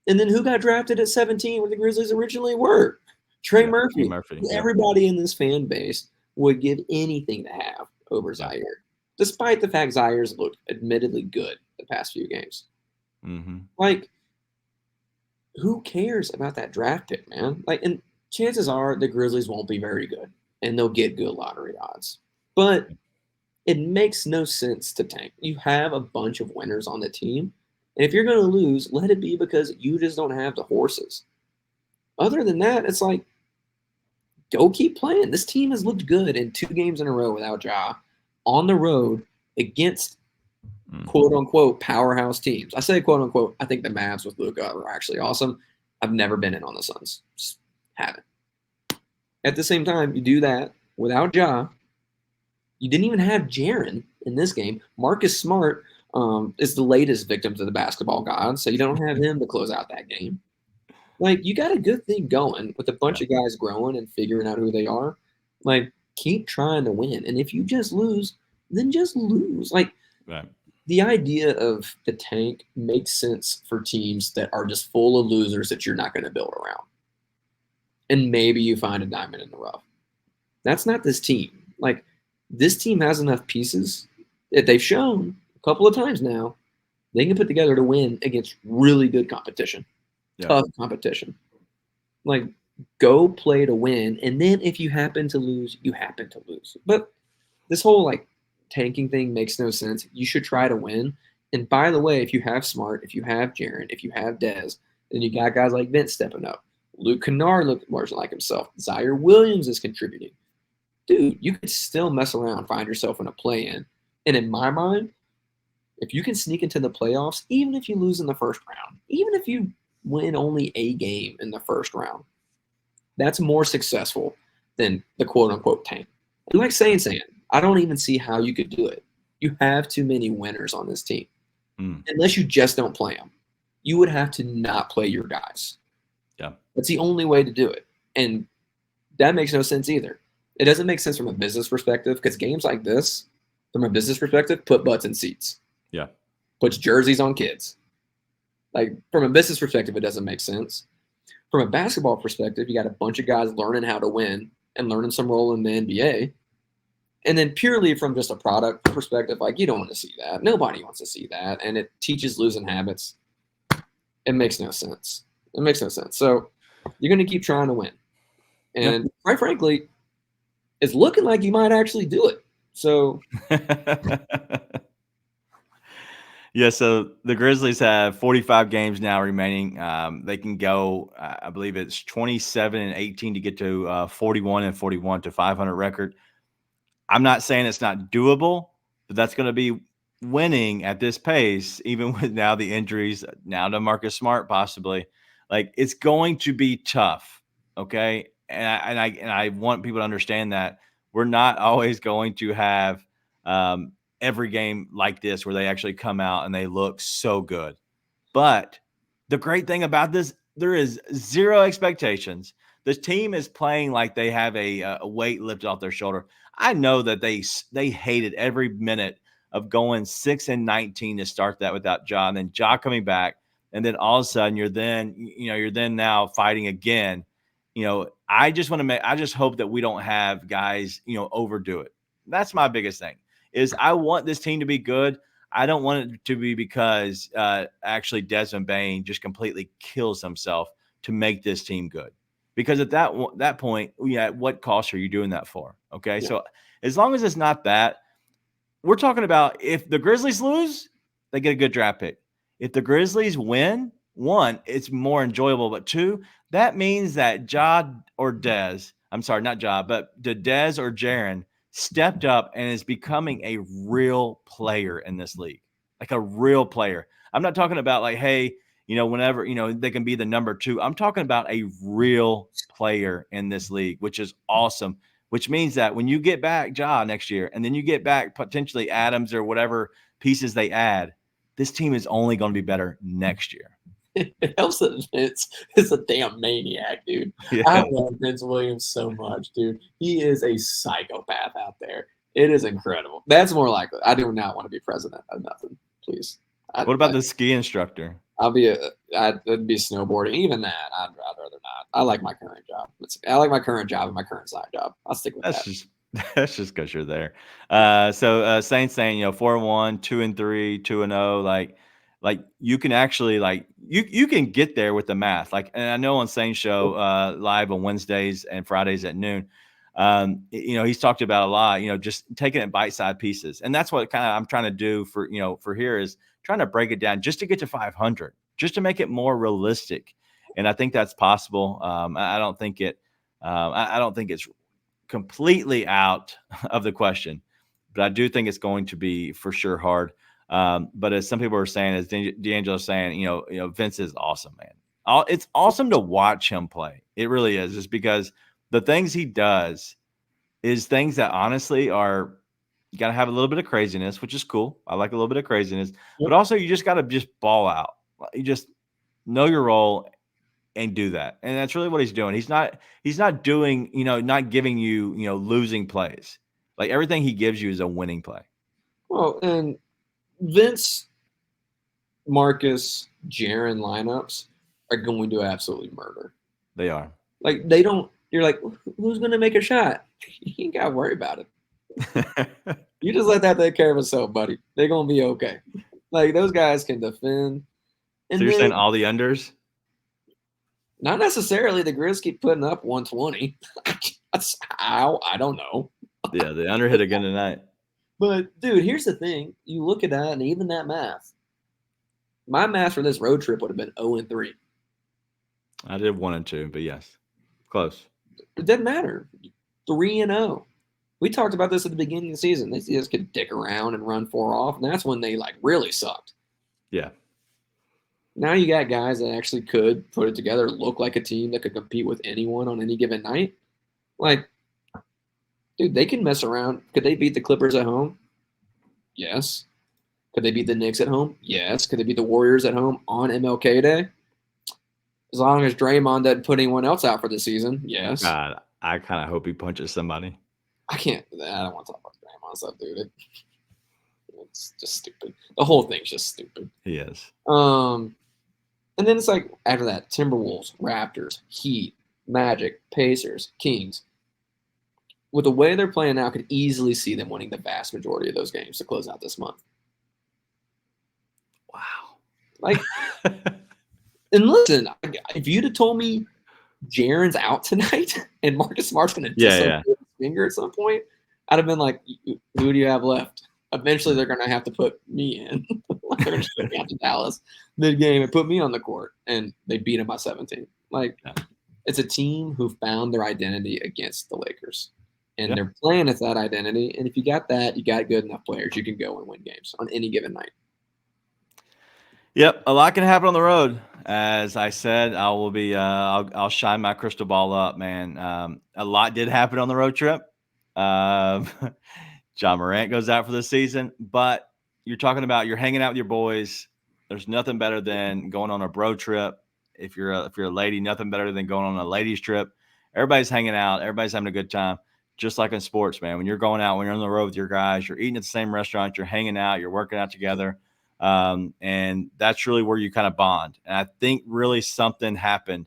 and then who got drafted at 17 where the Grizzlies originally were? Trey Murphy. Everybody in this fan base would give anything to have over Zaire, despite the fact Zaire's looked admittedly good the past few games. Mm-hmm. Like, who cares about that draft pick, man? Like, and chances are the Grizzlies won't be very good, and they'll get good lottery odds. But it makes no sense to tank. You have a bunch of winners on the team, and if you're going to lose, let it be because you just don't have the horses. Other than that, it's like, go keep playing. This team has looked good in 2 games in a row without Ja on the road against quote-unquote powerhouse teams. I say quote-unquote. I think the Mavs with Luka are actually awesome. I've never been in on the Suns. Just haven't. At the same time, you do that without Ja. You didn't even have Jaren in this game. Marcus Smart is the latest victim to the basketball gods, so you don't have him to close out that game. Like, you got a good thing going with a bunch of guys growing and figuring out who they are. Like, keep trying to win. And if you just lose, then just lose. Like, the idea of the tank makes sense for teams that are just full of losers that you're not going to build around. And maybe you find a diamond in the rough. That's not this team. Like, this team has enough pieces that they've shown a couple of times now they can put together to win against really good competition. Tough competition. Like, go play to win, and then if you happen to lose, you happen to lose. But this whole, like, tanking thing makes no sense. You should try to win. And by the way, if you have Smart, if you have Jaren, if you have Dez, then you got guys like Vince stepping up. Luke Kennard looked more like himself. Zaire Williams is contributing. Dude, you could still mess around, find yourself in a play-in. And in my mind, if you can sneak into the playoffs, even if you lose in the first round, even if you win only a game in the first round, that's more successful than the quote-unquote tank. And like saying, I don't even see how you could do it. You have too many winners on this team. Unless you just don't play them. You would have to not play your guys. Yeah. That's the only way to do it. And that makes no sense either. It doesn't make sense from a business perspective because games like this, from a business perspective, put butts in seats. Yeah. Puts jerseys on kids. Like, from a business perspective, it doesn't make sense. From a basketball perspective, you got a bunch of guys learning how to win and learning some role in the NBA. And then purely from just a product perspective, like, you don't want to see that. Nobody wants to see that. And it teaches losing habits. It makes no sense. It makes no sense. So you're going to keep trying to win. And quite frankly, it's looking like you might actually do it. So yeah, so the Grizzlies have 45 games now remaining. They can go, I believe it's 27-18 to get to 41-41 to 500 record. I'm not saying it's not doable, but that's going to be winning at this pace, even with now the injuries, now to Marcus Smart possibly. Like, it's going to be tough, okay? And I want people to understand that we're not always going to have every game like this where they actually come out and they look so good. But the great thing about this, there is zero expectations. The team is playing like they have a weight lifted off their shoulder. I know that they hated every minute of going 6-19 to start that without Ja, and then Ja coming back, and then all of a sudden you're then now fighting again. I just hope that we don't have guys, overdo it. That's my biggest thing. Is I want this team to be good. I don't want it to be because actually Desmond Bain just completely kills himself to make this team good. Because at that point, at what cost are you doing that for? Okay, so as long as it's not that, we're talking about if the Grizzlies lose, they get a good draft pick. If the Grizzlies win, one, it's more enjoyable. But two, that means that Ja or Dez, I'm sorry, not Ja, but Dez or Jaren stepped up and is becoming a real player in this league, like a real player. I'm not talking about like, hey, whenever, they can be the number 2. I'm talking about a real player in this league, which is awesome, which means that when you get back Ja next year and then you get back potentially Adams or whatever pieces they add, this team is only going to be better next year. It helps that Vince is a damn maniac, dude. Yeah. I love Vince Williams so much, dude. He is a psychopath out there. It is incredible. That's more likely. I do not want to be president of nothing, please. What about the ski instructor? I'd be snowboarding. Even that, I'd rather not. I like my current job. I like my current job and my current side job. I'll stick with that. That's just because you're there. So Saints saying 4-1, 2-3, 2-0, like you can actually you can get there with the math. And I know on Saints show live on Wednesdays and Fridays at noon, he's talked about a lot. Just taking it bite-sized pieces, and that's what kind of I'm trying to do for here is trying to break it down just to get to 500, just to make it more realistic. And I think that's possible. I don't think it's completely out of the question, but I do think it's going to be for sure hard. But as some people are saying, as D'Angelo's saying, Vince is awesome, man. It's awesome to watch him play. It really is, just because the things he does is things that honestly are, you got to have a little bit of craziness, which is cool. I like a little bit of craziness, but also you just got to just ball out. You just know your role and do that. And that's really what he's doing. He's not doing, not giving you, losing plays. Like everything he gives you is a winning play. Well, and Vince, Marcus, Jaren lineups are going to absolutely murder. They are. Like they don't. You're like, who's going to make a shot? You ain't got to worry about it. You just let that take care of itself, buddy. They're going to be okay. Like those guys can defend. And so you're saying all the unders? Not necessarily. The Grizz keep putting up 120. That's how. I don't know. Yeah, the under hit again tonight. But, dude, here's the thing. You look at that, and even that math. My math for this road trip would have been 0-3. I did 1-2, but yes. Close. It doesn't matter. 3-0. We talked about this at the beginning of the season. They just could dick around and run 4 off, and that's when they, really sucked. Yeah. Now you got guys that actually could put it together, look like a team that could compete with anyone on any given night. Dude, they can mess around. Could they beat the Clippers at home? Yes. Could they beat the Knicks at home? Yes. Could they beat the Warriors at home on MLK Day? As long as Draymond doesn't put anyone else out for the season, yes. God, I kind of hope he punches somebody. I don't want to talk about Draymond stuff, dude. It's just stupid. The whole thing's just stupid. He is. And then it's like after that, Timberwolves, Raptors, Heat, Magic, Pacers, Kings. With the way they're playing now, I could easily see them winning the vast majority of those games to close out this month. Wow. And listen, if you'd have told me Jaren's out tonight and Marcus Smart's going to dislocate his finger at some point, I'd have been like, who do you have left? Eventually, they're going to have to put me in. They're going to put me out to Dallas mid-game and put me on the court, and they beat them by 17. It's a team who found their identity against the Lakers, and they're playing at that identity. And if you got that, you got good enough players, you can go and win games on any given night. Yep, a lot can happen on the road. As I said, I will be. I'll shine my crystal ball up, man. A lot did happen on the road trip. John Morant goes out for the season, but you're talking about you're hanging out with your boys. There's nothing better than going on a bro trip. If you're a lady, nothing better than going on a ladies trip. Everybody's hanging out. Everybody's having a good time. Just like in sports, man. When you're going out, when you're on the road with your guys, you're eating at the same restaurant, you're hanging out, you're working out together. And that's really where you kind of bond. And I think really something happened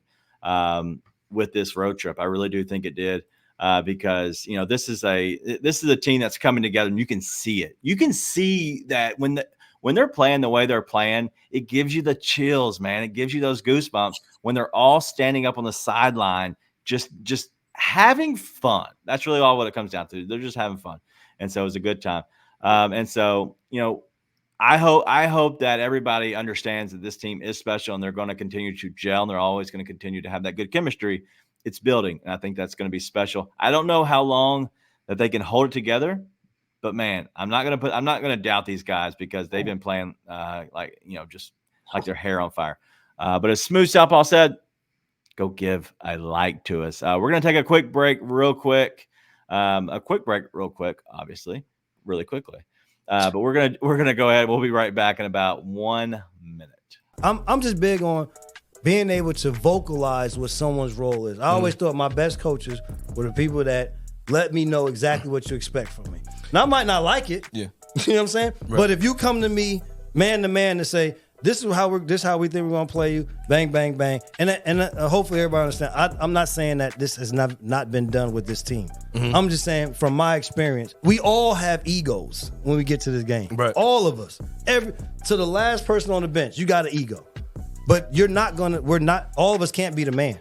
with this road trip. I really do think it did. Because this is a team that's coming together, and you can see it. You can see that when when they're playing the way they're playing, it gives you the chills, man. It gives you those goosebumps when they're all standing up on the sideline, just having fun. That's really all what it comes down to. They're just having fun. And so it was a good time. And so, I hope that everybody understands that this team is special and they're going to continue to gel and they're always going to continue to have that good chemistry. It's building. And I think that's going to be special. I don't know how long that they can hold it together, but man, I'm not going to doubt these guys because they've been playing just like their hair on fire. But as Smooth Southpaw said, go give a like to us. We're going to take a quick break real quick. Obviously, really quickly. But we're gonna go ahead. We'll be right back in about 1 minute. I'm just big on being able to vocalize what someone's role is. I always thought my best coaches were the people that let me know exactly what you expect from me. Now I might not like it. Yeah. You know what I'm saying? Right. But if you come to me man to man to say, this is how we think we're gonna play you, bang, bang, bang, and hopefully everybody understands. I'm not saying that this has not been done with this team. Mm-hmm. I'm just saying from my experience, we all have egos when we get to this game. Right. All of us, to the last person on the bench, you got an ego, but all of us can't be the man.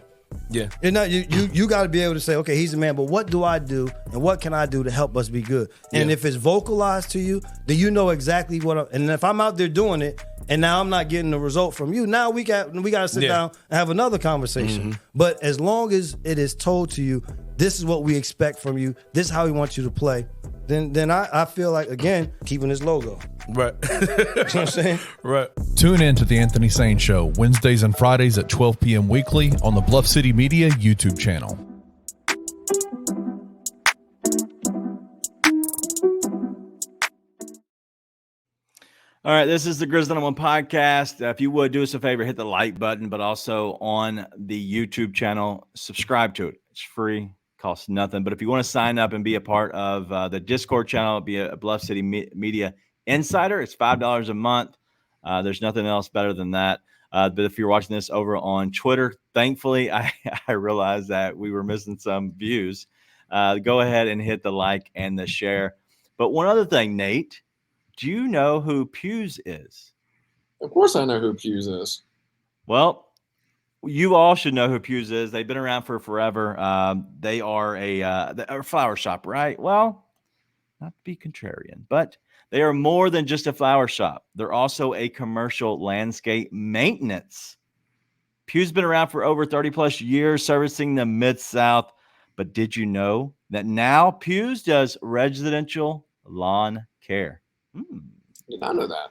Yeah, you got to be able to say, okay, he's the man, but what do I do and what can I do to help us be good? And if it's vocalized to you, then you know exactly and if I'm out there doing it and now I'm not getting the result from you, now we got to sit down and have another conversation. Mm-hmm. But as long as it is told to you, this is what we expect from you, this is how we want you to play, then I feel like, again, keeping this logo. Right. You know what I'm saying? Right. Tune in to the Anthony Sane Show Wednesdays and Fridays at 12 p.m. weekly on the Bluff City Media YouTube channel. All right, this is the Grizz 91 podcast. If you would do us a favor, hit the like button, but also on the YouTube channel, subscribe to it. It's free, costs nothing. But if you want to sign up and be a part of the Discord channel, be a Bluff City Media Insider, it's $5 a month. There's nothing else better than that. But if you're watching this over on Twitter, thankfully, I realized that we were missing some views. Go ahead and hit the like and the share. But one other thing, Nate, do you know who Pews is? Of course I know who Pews is. Well, you all should know who Pews is. They've been around for forever. They are a flower shop, right? Well, not to be contrarian, but they are more than just a flower shop. They're also a commercial landscape maintenance. Pew's been around for over 30 plus years, servicing the Mid-South. But did you know that now Pew's does residential lawn care? Did not know that.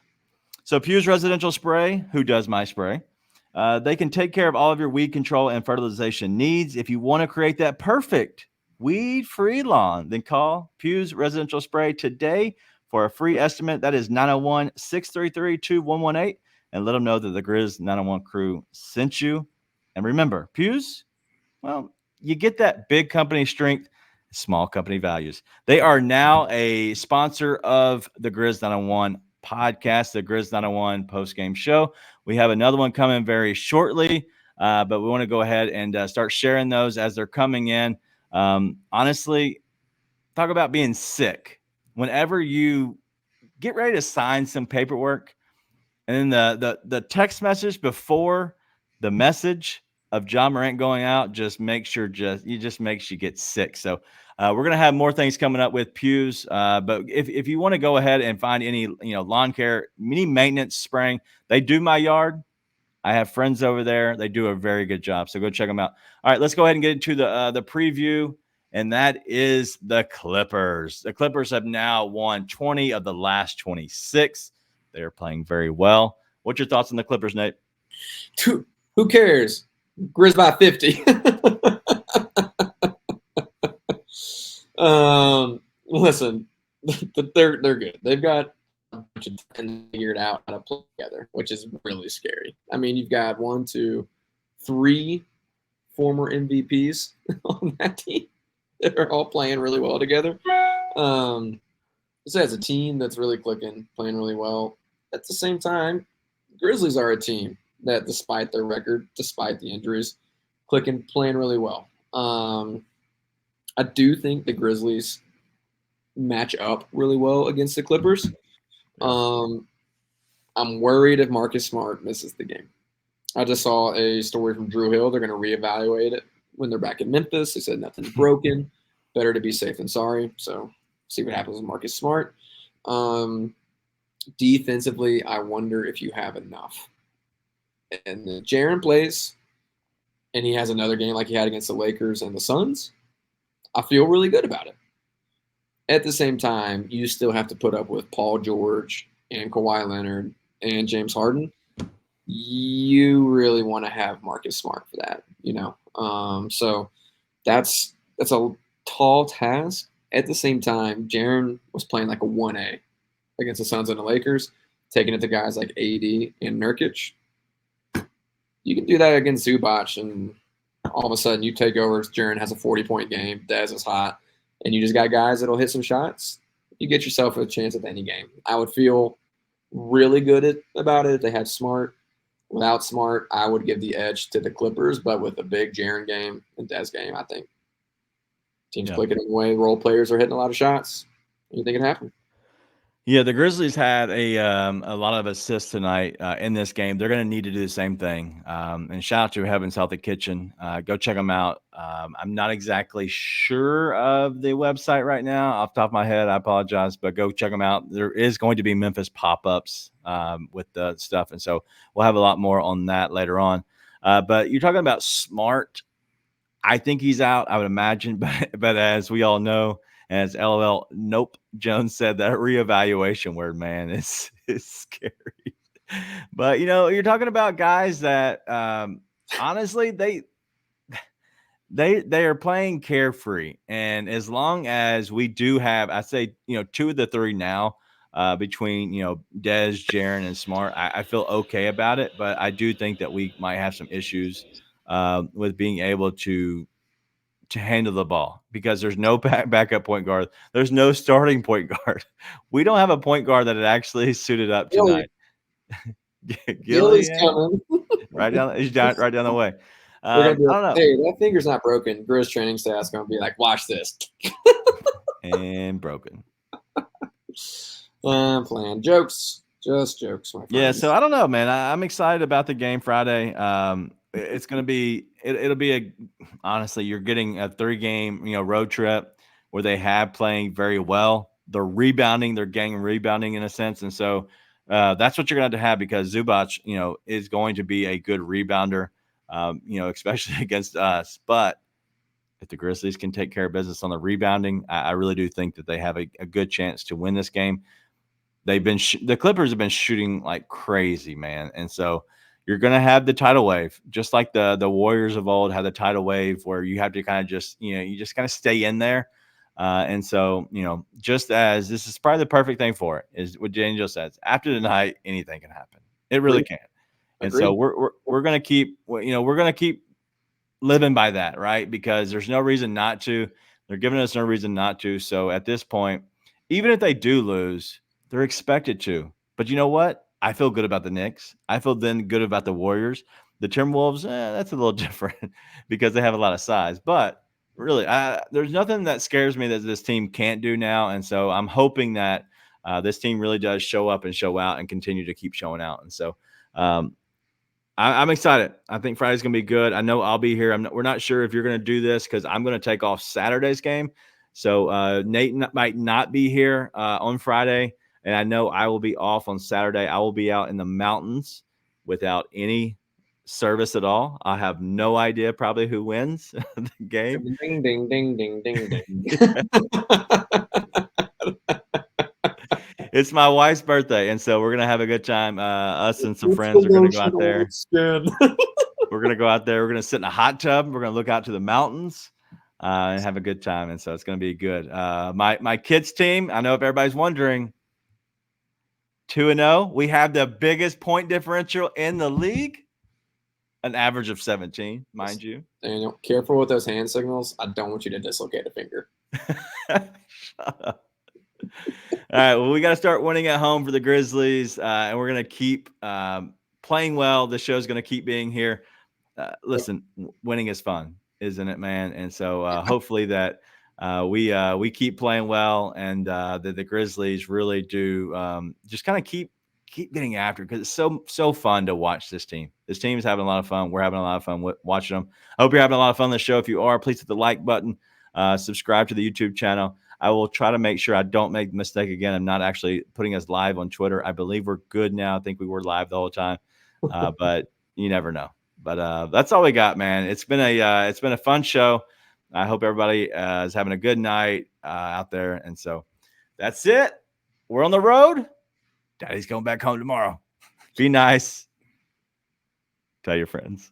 So Pew's Residential Spray, who does my spray, they can take care of all of your weed control and fertilization needs. If you want to create that perfect weed-free lawn, then call Pew's Residential Spray today for a free estimate. That is 901-633-2118, and let them know that the Grizz 901 crew sent you. And remember, Pew's, well, you get that big company strength, small company values. They are now a sponsor of the Grizz 901 podcast, the Grizz 901 postgame show. We have another one coming very shortly, but we want to go ahead and start sharing those as they're coming in. Honestly, talk about being sick. Whenever you get ready to sign some paperwork, and then the text message before the message of John Morant going out just makes you get sick. So we're going to have more things coming up with Pew's. But if you want to go ahead and find any lawn care, any maintenance, spraying, they do my yard. I have friends over there. They do a very good job. So go check them out. All right, let's go ahead and get into the preview. And that is the Clippers. The Clippers have now won 20 of the last 26. They are playing very well. What's your thoughts on the Clippers, Nate? Who cares? Grizz by 50. Listen, they're good. They've got a bunch of figured out how to play together, which is really scary. I mean, you've got 1, 2, 3 former MVPs on that team. They're all playing really well together. So as a team that's really clicking, playing really well. At the same time, Grizzlies are a team that, despite their record, despite the injuries, clicking, playing really well. I do think the Grizzlies match up really well against the Clippers. I'm worried if Marcus Smart misses the game. I just saw a story from Drew Hill. They're going to reevaluate it when they're back in Memphis. They said nothing's broken. Better to be safe than sorry. So see what happens with Marcus Smart. Defensively, I wonder if you have enough. And then Jaren plays, and he has another game like he had against the Lakers and the Suns. I feel really good about it. At the same time, you still have to put up with Paul George and Kawhi Leonard and James Harden. You really want to have Marcus Smart for that, So that's a tall task. At the same time, Jaren was playing like a 1A against the Suns and the Lakers, taking it to guys like AD and Nurkic. You can do that against Zubac, and all of a sudden you take over. Jaren has a 40-point game. Dez is hot, and you just got guys that'll hit some shots. You get yourself a chance at any game. I would feel really good about it if they had Smart. Without Smart, I would give the edge to the Clippers, but with a big Jaren game and Dez game, I think teams clicking away. Role players are hitting a lot of shots. Anything can happen. Yeah, the Grizzlies had a lot of assists tonight in this game. They're going to need to do the same thing. And shout out to Heaven's Healthy Kitchen. Go check them out. I'm not exactly sure of the website right now. Off the top of my head, I apologize, but go check them out. There is going to be Memphis pop-ups with the stuff, and so we'll have a lot more on that later on. But you're talking about Smart. I think he's out, I would imagine, but as we all know, as LOL, nope. Jones said that reevaluation word, man, is scary. But, you're talking about guys that honestly, they are playing carefree. And as long as we do have, I say, 2 of the 3 now between, Dez, Jaren, and Smart, I feel okay about it. But I do think that we might have some issues with being able to handle the ball because there's no backup point guard. There's no starting point guard. We don't have a point guard that had actually suited up tonight. Gilly's coming. He's right down the way. I don't know. Hey, that finger's not broken. Grizz training staff's going to be like, watch this. And broken. I'm playing jokes. Just jokes, my friends. Yeah, so I don't know, man. I'm excited about the game Friday. It's going to be it'll be honestly, you're getting a 3-game road trip where they have playing very well. They're rebounding, they're getting rebounding in a sense, and so that's what you're going to have because Zubac is going to be a good rebounder, especially against us. But if the Grizzlies can take care of business on the rebounding, I really do think that they have a good chance to win this game. They've been the Clippers have been shooting like crazy, man, and so you're going to have the tidal wave, just like the Warriors of old had the tidal wave where you have to kind of just, you just kind of stay in there. And so, just as this is probably the perfect thing for it is what Angel says, after tonight, anything can happen. It really can. And so we're going to keep, we're going to keep living by that, right? Because there's no reason not to. They're giving us no reason not to. So at this point, even if they do lose, they're expected to. But you know what? I feel good about the Knicks. I feel then good about the Warriors. The Timberwolves, that's a little different because they have a lot of size. But really, there's nothing that scares me that this team can't do now. And so I'm hoping that this team really does show up and show out and continue to keep showing out. And so I'm excited. I think Friday's going to be good. I know I'll be here. We're not sure if you're going to do this because I'm going to take off Saturday's game. So Nate might not be here on Friday. And I know I will be off on Saturday. I will be out in the mountains without any service at all. I have no idea probably who wins the game. Ding, ding, ding, ding, ding, ding. It's my wife's birthday, and so we're going to have a good time. Us and some friends are going to go out there. We're going to go out there. We're going to sit in a hot tub. We're going to look out to the mountains and have a good time. And so it's going to be good. My kids' team, I know if everybody's wondering, 2-0. We have the biggest point differential in the league, an average of 17, mind you. Daniel, careful with those hand signals. I don't want you to dislocate a finger. Shut up. All right, well, we got to start winning at home for the Grizzlies, and we're going to keep playing well. The show's going to keep being here. Listen, winning is fun, isn't it, man? And so hopefully that we keep playing well, and that the Grizzlies really do just kind of keep keep getting after it because it's so fun to watch this team. This team is having a lot of fun. We're having a lot of fun watching them. I hope you're having a lot of fun on the show. If you are, please hit the like button. Subscribe to the YouTube channel. I will try to make sure I don't make the mistake again. I'm not actually putting us live on Twitter. I believe we're good now. I think we were live the whole time, but you never know. But that's all we got, man. It's been a fun show. I hope everybody is having a good night out there. And so that's it. We're on the road. Daddy's going back home tomorrow. Be nice. Tell your friends.